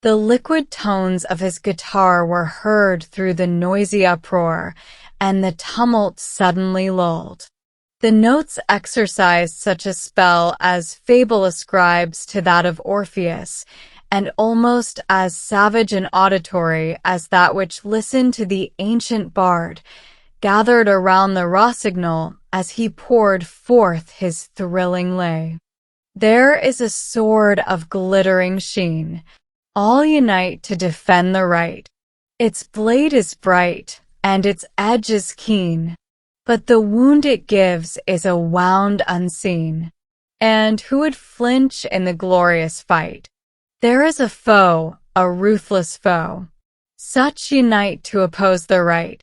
The liquid tones of his guitar were heard through the noisy uproar, and the tumult suddenly lulled. The notes exercised such a spell as fable ascribes to that of Orpheus, and almost as savage and auditory as that which listened to the ancient bard, gathered around the Rossignol as he poured forth his thrilling lay. There is a sword of glittering sheen. All unite to defend the right. Its blade is bright, and its edge is keen, but the wound it gives is a wound unseen. And who would flinch in the glorious fight? There is a foe, a ruthless foe. Such unite to oppose the right.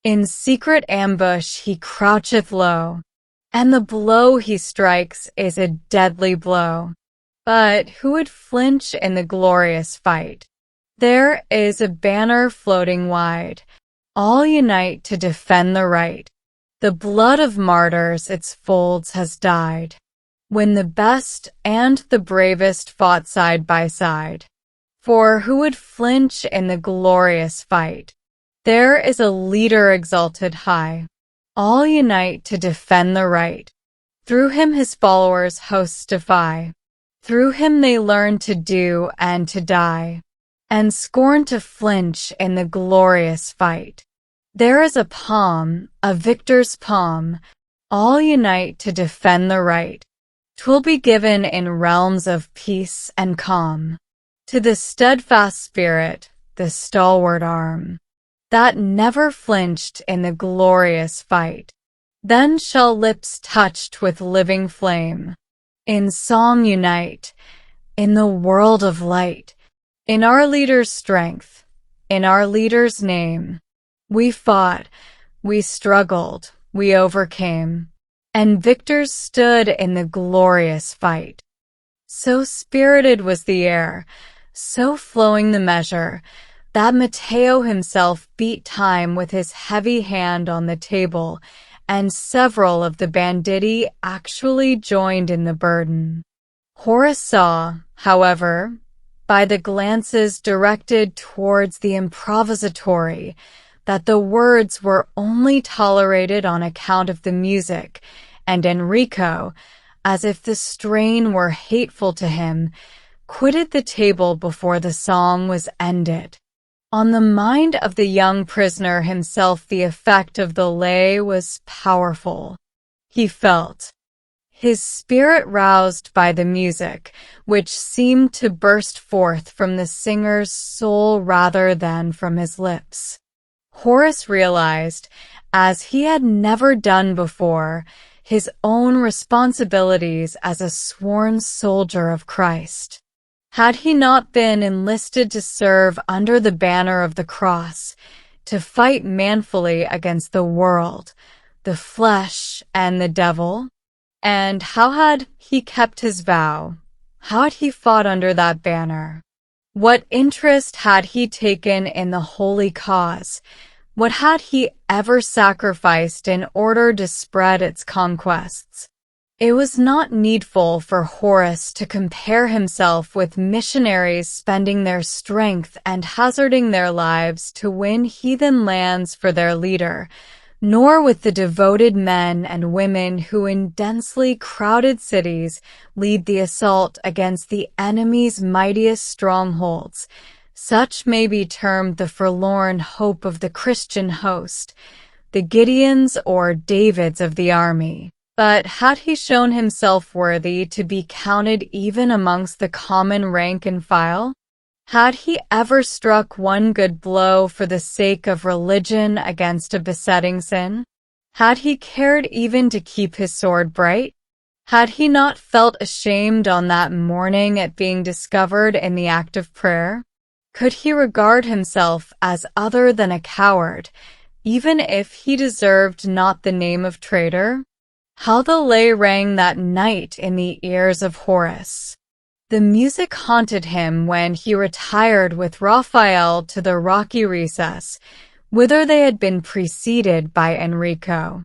In secret ambush he croucheth low, and the blow he strikes is a deadly blow. But who would flinch in the glorious fight? There is a banner floating wide. All unite to defend the right. The blood of martyrs its folds has dyed, when the best and the bravest fought side by side. For who would flinch in the glorious fight? There is a leader exalted high. All unite to defend the right. Through him his followers hosts defy. Through him they learn to do and to die, and scorn to flinch in the glorious fight. There is a palm, a victor's palm. All unite to defend the right. 'Twill be given in realms of peace and calm, to the steadfast spirit, the stalwart arm, that never flinched in the glorious fight. Then shall lips touched with living flame in song unite, in the world of light, in our leader's strength, in our leader's name. We fought, we struggled, we overcame, and victors stood in the glorious fight. So spirited was the air, so flowing the measure, that Matteo himself beat time with his heavy hand on the table, and several of the banditti actually joined in the burden. Horace saw, however, by the glances directed towards the improvisatory, that the words were only tolerated on account of the music, and Enrico, as if the strain were hateful to him, quitted the table before the song was ended. On the mind of the young prisoner himself the effect of the lay was powerful. He felt his spirit roused by the music, which seemed to burst forth from the singer's soul rather than from his lips. Horace realized, as he had never done before, his own responsibilities as a sworn soldier of Christ. Had he not been enlisted to serve under the banner of the cross, to fight manfully against the world, the flesh, and the devil? And how had he kept his vow? How had he fought under that banner? What interest had he taken in the holy cause? What had he ever sacrificed in order to spread its conquests? It was not needful for Horace to compare himself with missionaries spending their strength and hazarding their lives to win heathen lands for their leader, nor with the devoted men and women who in densely crowded cities lead the assault against the enemy's mightiest strongholds, Such may be termed the forlorn hope of the Christian host, the Gideons or Davids of the army. But had he shown himself worthy to be counted even amongst the common rank and file? Had he ever struck one good blow for the sake of religion against a besetting sin? Had he cared even to keep his sword bright? Had he not felt ashamed on that morning at being discovered in the act of prayer? Could he regard himself as other than a coward, even if he deserved not the name of traitor? How the lay rang that night in the ears of Horace! The music haunted him when he retired with Raphael to the rocky recess, whither they had been preceded by Enrico.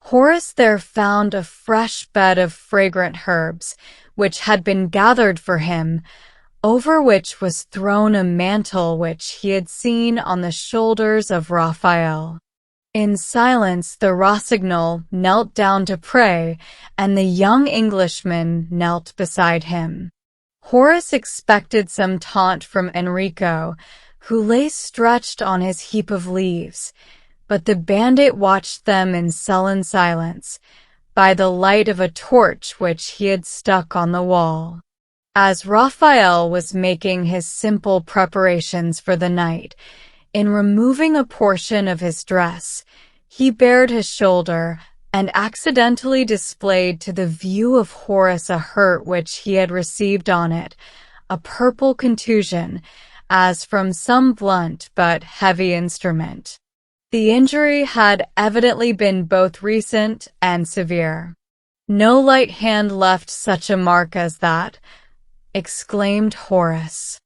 Horace there found a fresh bed of fragrant herbs, which had been gathered for him, over which was thrown a mantle which he had seen on the shoulders of Raphael. In silence the Rossignol knelt down to pray, and the young Englishman knelt beside him. Horace expected some taunt from Enrico, who lay stretched on his heap of leaves, but the bandit watched them in sullen silence, by the light of a torch which he had stuck on the wall. As Raphael was making his simple preparations for the night, in removing a portion of his dress, he bared his shoulder and accidentally displayed to the view of Horace a hurt which he had received on it, a purple contusion, as from some blunt but heavy instrument. The injury had evidently been both recent and severe. "No light hand left such a mark as that," exclaimed Horace.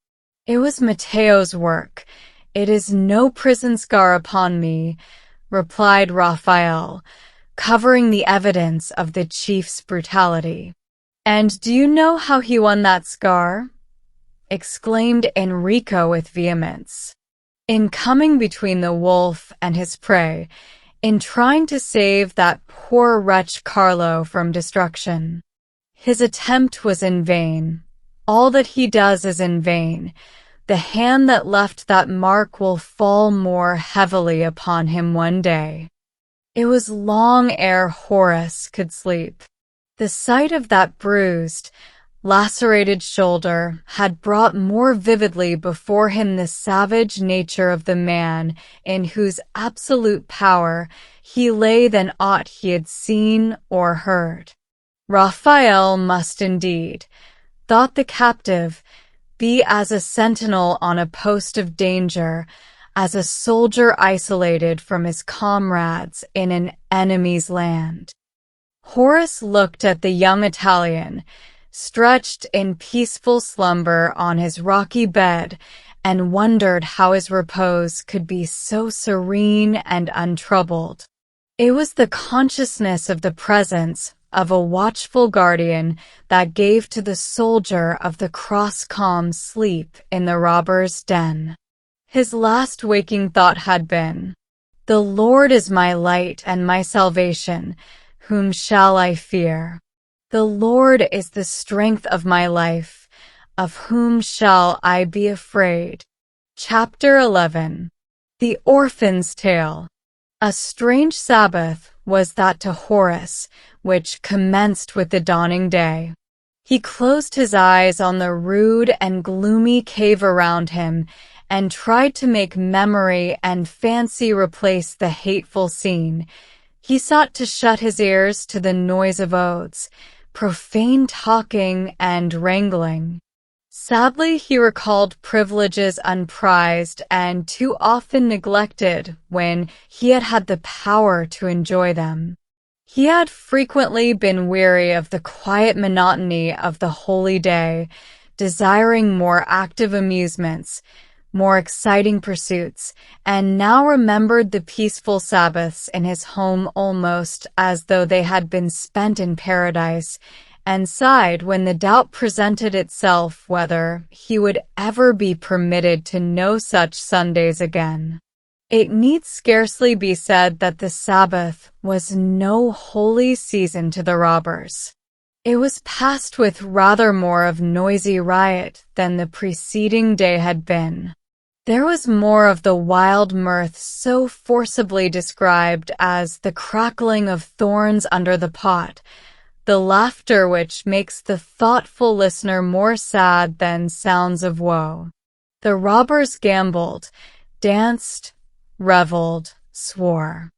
"It was Matteo's work. It is no prison scar upon me," replied Raphael, covering the evidence of the chief's brutality. "And do you know how he won that scar?" exclaimed Enrico with vehemence. "In coming between the wolf and his prey, in trying to save that poor wretch Carlo from destruction. His attempt was in vain. All that he does is in vain. The hand that left that mark will fall more heavily upon him one day." It was long ere Horace could sleep. The sight of that bruised, lacerated shoulder had brought more vividly before him the savage nature of the man in whose absolute power he lay than aught he had seen or heard. Raphael must indeed, thought the captive, be as a sentinel on a post of danger, as a soldier isolated from his comrades in an enemy's land. Horace looked at the young Italian, stretched in peaceful slumber on his rocky bed, and wondered how his repose could be so serene and untroubled. It was the consciousness of the presence of a watchful guardian that gave to the soldier of the cross calm sleep in the robber's den. His last waking thought had been, "The Lord is my light and my salvation, whom shall I fear? The Lord is the strength of my life, of whom shall I be afraid?" Chapter 11. The Orphan's Tale. A strange Sabbath was that to Horace, which commenced with the dawning day. He closed his eyes on the rude and gloomy cave around him, and tried to make memory and fancy replace the hateful scene. He sought to shut his ears to the noise of oaths, profane talking and wrangling. Sadly, he recalled privileges unprized and too often neglected when he had had the power to enjoy them. He had frequently been weary of the quiet monotony of the holy day, desiring more active amusements, more exciting pursuits, and now remembered the peaceful Sabbaths in his home almost as though they had been spent in paradise, and sighed when the doubt presented itself whether he would ever be permitted to know such Sundays again. It need scarcely be said that the Sabbath was no holy season to the robbers. It was passed with rather more of noisy riot than the preceding day had been. There was more of the wild mirth so forcibly described as the crackling of thorns under the pot, the laughter which makes the thoughtful listener more sad than sounds of woe. The robbers gambled, danced, reveled, swore.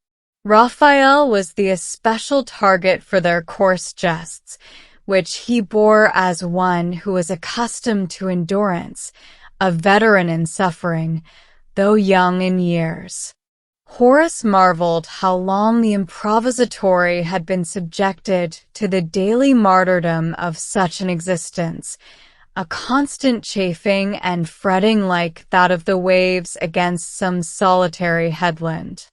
Raphael was the especial target for their coarse jests, which he bore as one who was accustomed to endurance, a veteran in suffering, though young in years. Horace marveled how long the improvisatory had been subjected to the daily martyrdom of such an existence, a constant chafing and fretting like that of the waves against some solitary headland.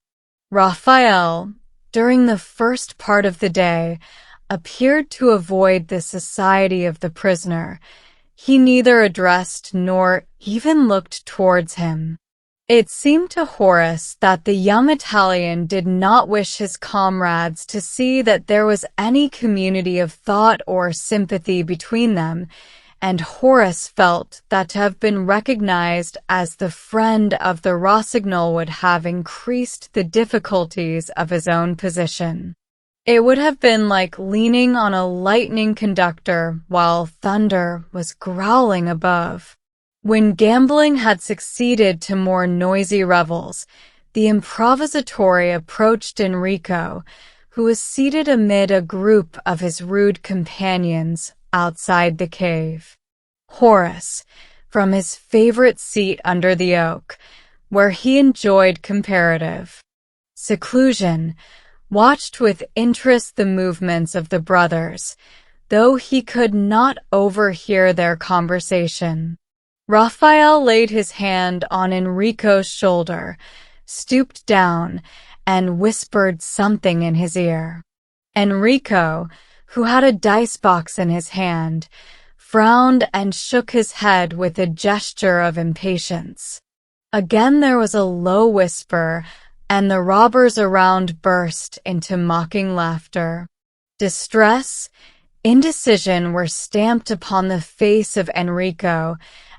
Raphael, during the first part of the day, appeared to avoid the society of the prisoner. He neither addressed nor even looked towards him. It seemed to Horace that the young Italian did not wish his comrades to see that there was any community of thought or sympathy between them, and Horace felt that to have been recognized as the friend of the Rossignol would have increased the difficulties of his own position. It would have been like leaning on a lightning conductor while thunder was growling above. When gambling had succeeded to more noisy revels, the improvisatory approached Enrico, who was seated amid a group of his rude companions outside the cave. Horace, from his favorite seat under the oak, where he enjoyed comparative seclusion, watched with interest the movements of the brothers, though he could not overhear their conversation. Raphael laid his hand on Enrico's shoulder, stooped down, and whispered something in his ear. Enrico, who had a dice box in his hand, frowned and shook his head with a gesture of impatience. Again there was a low whisper, and the robbers around burst into mocking laughter. Distress, indecision were stamped upon the face of Enrico,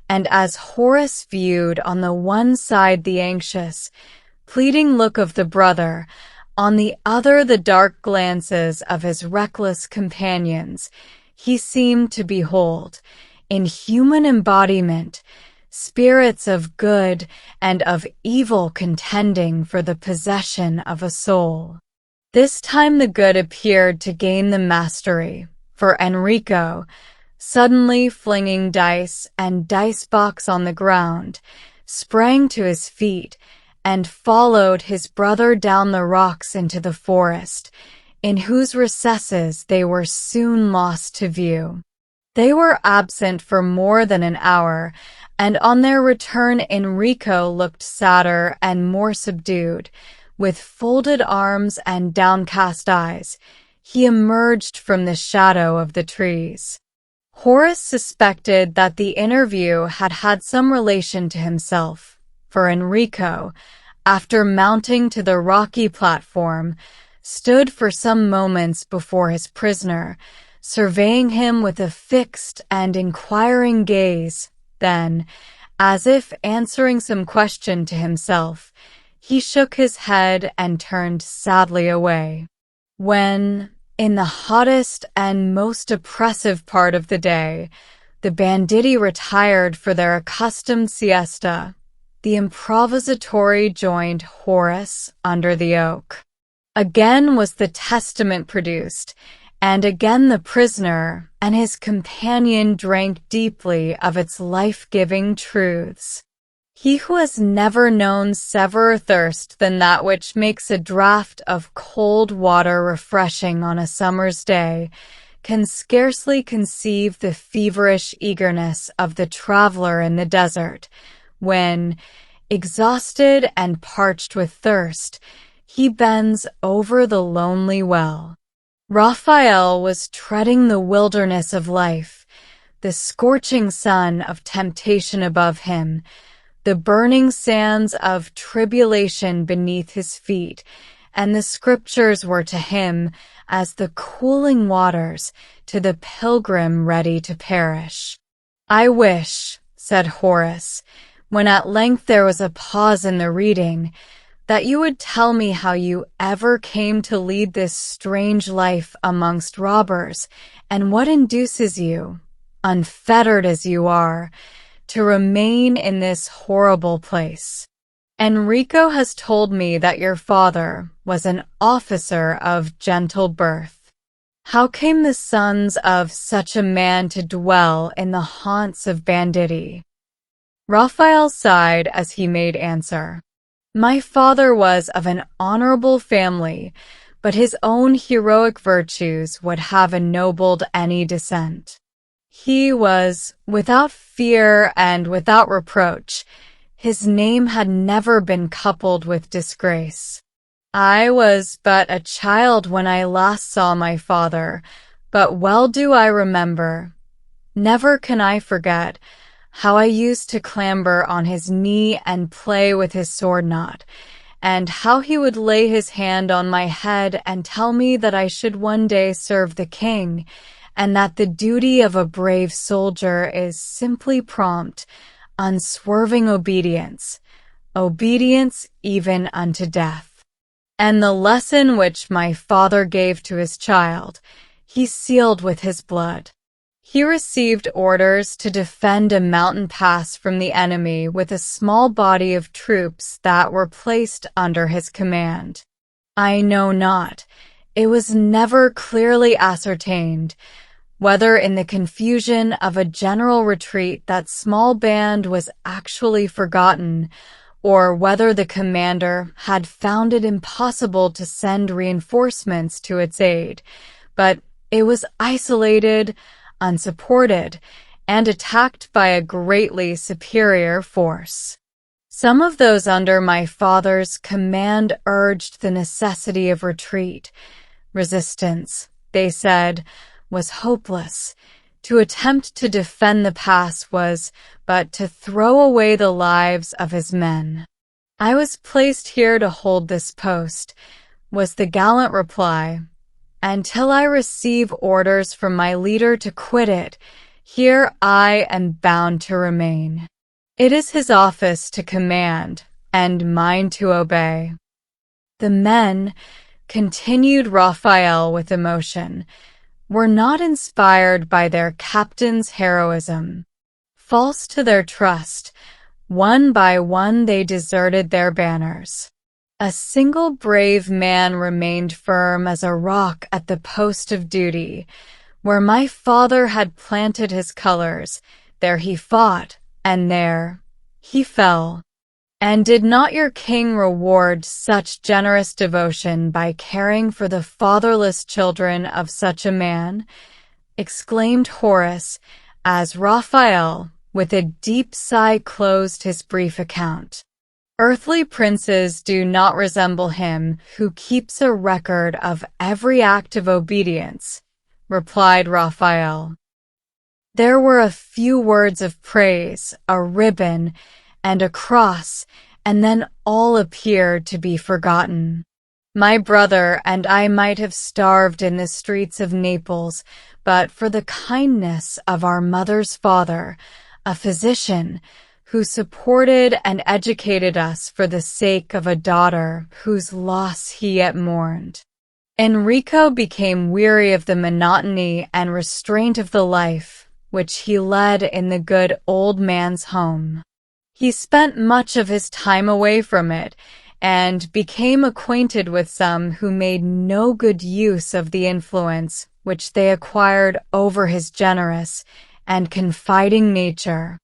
and as Horace viewed on the one side the anxious, pleading look of the brother, on the other the dark glances of his reckless companions, he seemed to behold, in human embodiment, spirits of good and of evil contending for the possession of a soul. This time the good appeared to gain the mastery, for Enrico, suddenly flinging dice and dice box on the ground, sprang to his feet and followed his brother down the rocks into the forest, in whose recesses they were soon lost to view. They were absent for more than an hour, and on their return Enrico looked sadder and more subdued. With folded arms and downcast eyes, he emerged from the shadow of the trees. Horace suspected that the interview had had some relation to himself, for Enrico, after mounting to the rocky platform, stood for some moments before his prisoner, surveying him with a fixed and inquiring gaze. Then, as if answering some question to himself, he shook his head and turned sadly away. When, in the hottest and most oppressive part of the day, the banditti retired for their accustomed siesta, the improvisatory joined Horace under the oak. Again was the testament produced, and again the prisoner and his companion drank deeply of its life-giving truths. He who has never known severer thirst than that which makes a draught of cold water refreshing on a summer's day can scarcely conceive the feverish eagerness of the traveler in the desert, when, exhausted and parched with thirst, he bends over the lonely well. Raphael was treading the wilderness of life, the scorching sun of temptation above him, the burning sands of tribulation beneath his feet, and the scriptures were to him as the cooling waters to the pilgrim ready to perish. "I wish," said Horace, when at length there was a pause in the reading, that you would tell me how you ever came to lead this strange life amongst robbers, and what induces you, unfettered as you are, to remain in this horrible place. Enrico has told me that your father was an officer of gentle birth. How came the sons of such a man to dwell in the haunts of banditti? Raphael sighed as he made answer. My father was of an honorable family, but his own heroic virtues would have ennobled any descent. He was without fear and without reproach. His name had never been coupled with disgrace. I was but a child when I last saw my father, but well do I remember, never can I forget, how I used to clamber on his knee and play with his sword knot, and how he would lay his hand on my head and tell me that I should one day serve the king, and that the duty of a brave soldier is simply prompt, unswerving obedience, obedience even unto death. And the lesson which my father gave to his child, he sealed with his blood. He received orders to defend a mountain pass from the enemy with a small body of troops that were placed under his command. I know not, it was never clearly ascertained, whether in the confusion of a general retreat that small band was actually forgotten, or whether the commander had found it impossible to send reinforcements to its aid, but it was isolated, unsupported, and attacked by a greatly superior force. Some of those under my father's command urged the necessity of retreat. Resistance, they said, was hopeless. To attempt to defend the pass was but to throw away the lives of his men. I was placed here to hold this post, was the gallant reply. Until I receive orders from my leader to quit it, here I am bound to remain. It is his office to command, and mine to obey. The men, continued Raphael with emotion, were not inspired by their captain's heroism. False to their trust, one by one they deserted their banners. A single brave man remained firm as a rock at the post of duty. Where my father had planted his colors, there he fought, and there he fell. And did not your king reward such generous devotion by caring for the fatherless children of such a man? Exclaimed Horace, as Raphael, with a deep sigh, closed his brief account. Earthly princes do not resemble him who keeps a record of every act of obedience, replied Raphael. There were a few words of praise, a ribbon, and a cross, and then all appeared to be forgotten. My brother and I might have starved in the streets of Naples, but for the kindness of our mother's father, a physician, who supported and educated us for the sake of a daughter whose loss he yet mourned. Enrico became weary of the monotony and restraint of the life which he led in the good old man's home. He spent much of his time away from it, and became acquainted with some who made no good use of the influence which they acquired over his generous and confiding nature.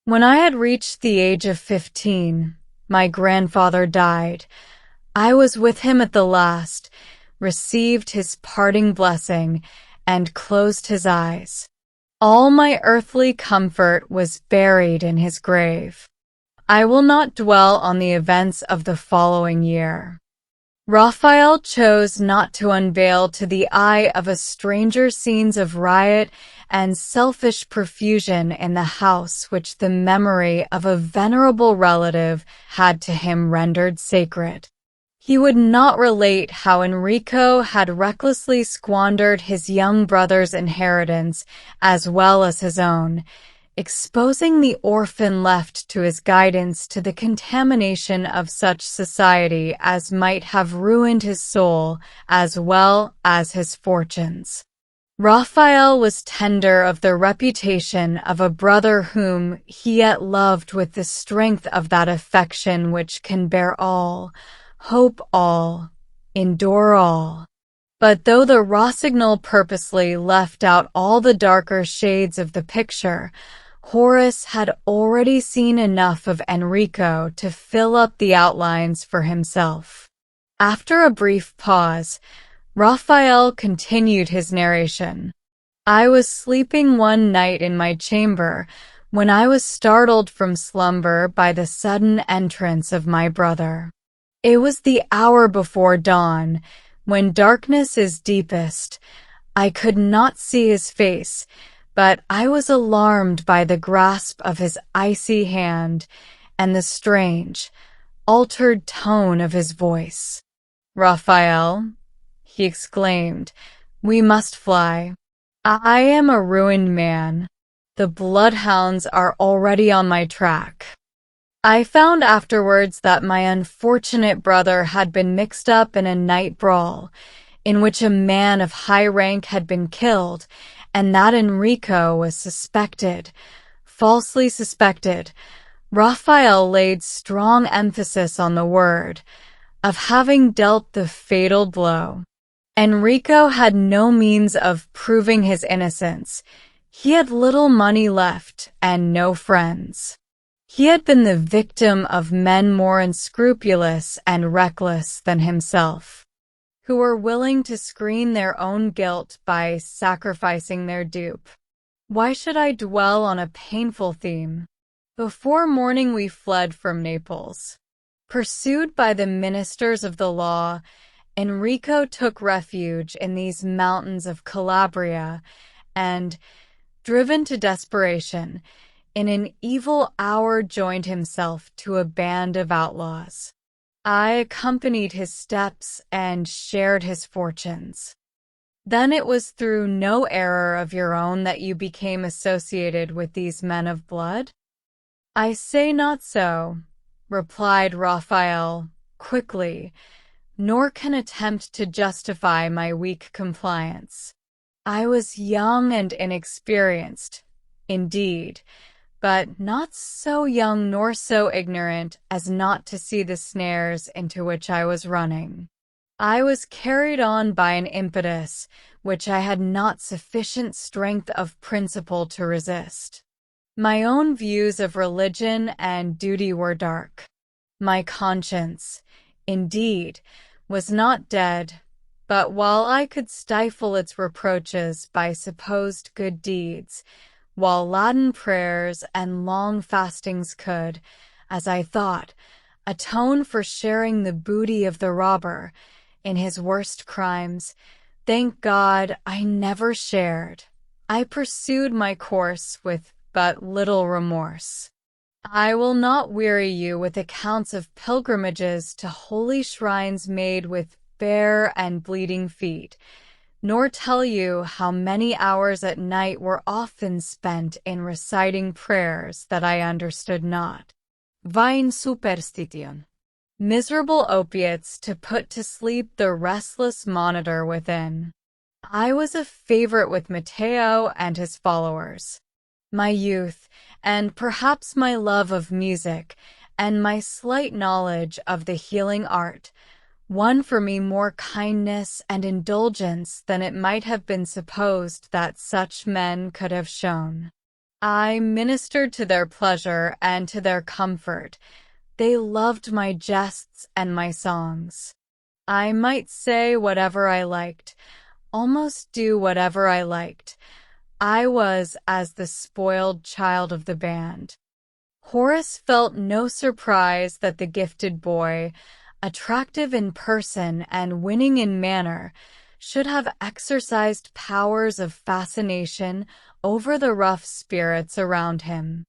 When I had reached the age of 15, my grandfather died. I was with him at the last, received his parting blessing, and closed his eyes. All my earthly comfort was buried in his grave. I will not dwell on the events of the following year. Raphael chose not to unveil to the eye of a stranger scenes of riot and selfish profusion in the house which the memory of a venerable relative had to him rendered sacred. He would not relate how Enrico had recklessly squandered his young brother's inheritance as well as his own, exposing the orphan left to his guidance to the contamination of such society as might have ruined his soul as well as his fortunes. Raphael was tender of the reputation of a brother whom he yet loved with the strength of that affection which can bear all, hope all, endure all. But though the Rossignol purposely left out all the darker shades of the picture, Horace had already seen enough of Enrico to fill up the outlines for himself. After a brief pause, Raphael continued his narration. I was sleeping one night in my chamber when I was startled from slumber by the sudden entrance of my brother. It was the hour before dawn, when darkness is deepest. I could not see his face, but I was alarmed by the grasp of his icy hand and the strange, altered tone of his voice. Raphael, he exclaimed, we must fly. I am a ruined man. The bloodhounds are already on my track. I found afterwards that my unfortunate brother had been mixed up in a night brawl, in which a man of high rank had been killed, and that Enrico was suspected, falsely suspected. Raphael laid strong emphasis on the word, of having dealt the fatal blow. Enrico had no means of proving his innocence. He had little money left and no friends. He had been the victim of men more unscrupulous and reckless than himself, who were willing to screen their own guilt by sacrificing their dupe. Why should I dwell on a painful theme? Before morning we fled from Naples. Pursued by the ministers of the law, Enrico took refuge in these mountains of Calabria and, driven to desperation, in an evil hour joined himself to a band of outlaws. I accompanied his steps and shared his fortunes. Then it was through no error of your own that you became associated with these men of blood? I say not so, replied Raphael, quickly, nor can attempt to justify my weak compliance. I was young and inexperienced, indeed, but not so young nor so ignorant as not to see the snares into which I was running. I was carried on by an impetus which I had not sufficient strength of principle to resist. My own views of religion and duty were dark. My conscience, indeed, was not dead, but while I could stifle its reproaches by supposed good deeds, while Latin prayers and long fastings could, as I thought, atone for sharing the booty of the robber in his worst crimes, thank God I never shared. I pursued my course with but little remorse. I will not weary you with accounts of pilgrimages to holy shrines made with bare and bleeding feet, nor tell you how many hours at night were often spent in reciting prayers that I understood not. Vain superstition. Miserable opiates to put to sleep the restless monitor within. I was a favorite with Matteo and his followers. My youth, and perhaps my love of music, and my slight knowledge of the healing art, won for me more kindness and indulgence than it might have been supposed that such men could have shown. I ministered to their pleasure and to their comfort. They loved my jests and my songs. I might say whatever I liked, almost do whatever I liked. I was as the spoiled child of the band. Horace felt no surprise that the gifted boy, attractive in person and winning in manner, should have exercised powers of fascination over the rough spirits around him.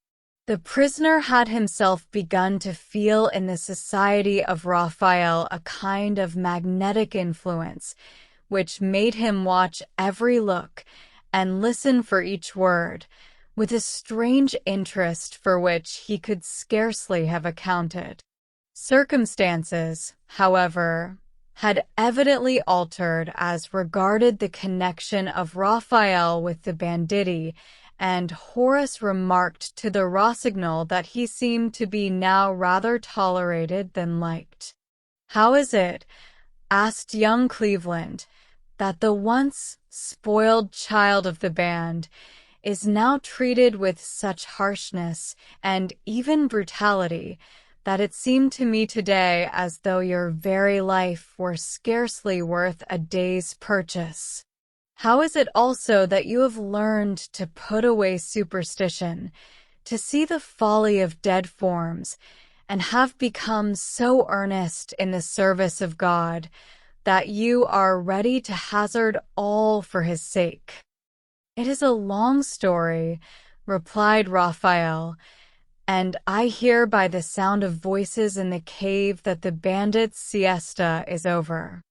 The prisoner had himself begun to feel in the society of Raphael a kind of magnetic influence, which made him watch every look and listen for each word, with a strange interest for which he could scarcely have accounted. Circumstances, however, had evidently altered as regarded the connection of Raphael with the banditti, and Horace remarked to the Rossignol that he seemed to be now rather tolerated than liked. "How is it," asked young Cleveland, "that the once spoiled child of the band is now treated with such harshness and even brutality that it seemed to me today as though your very life were scarcely worth a day's purchase? How is it also that you have learned to put away superstition, to see the folly of dead forms, and have become so earnest in the service of God that you are ready to hazard all for his sake?" "It is a long story," replied Raphael, "and I hear by the sound of voices in the cave that the bandits' siesta is over.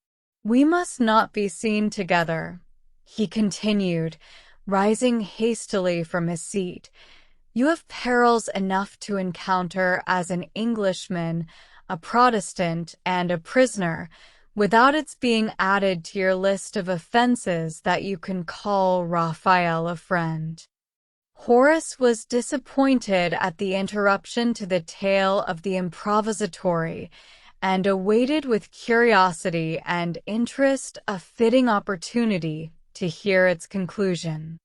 We must not be seen together," he continued, rising hastily from his seat. "You have perils enough to encounter as an Englishman, a Protestant, and a prisoner, without its being added to your list of offenses that you can call Raphael a friend." Horace was disappointed at the interruption to the tale of the improvisatore, and awaited with curiosity and interest a fitting opportunity to hear its conclusion.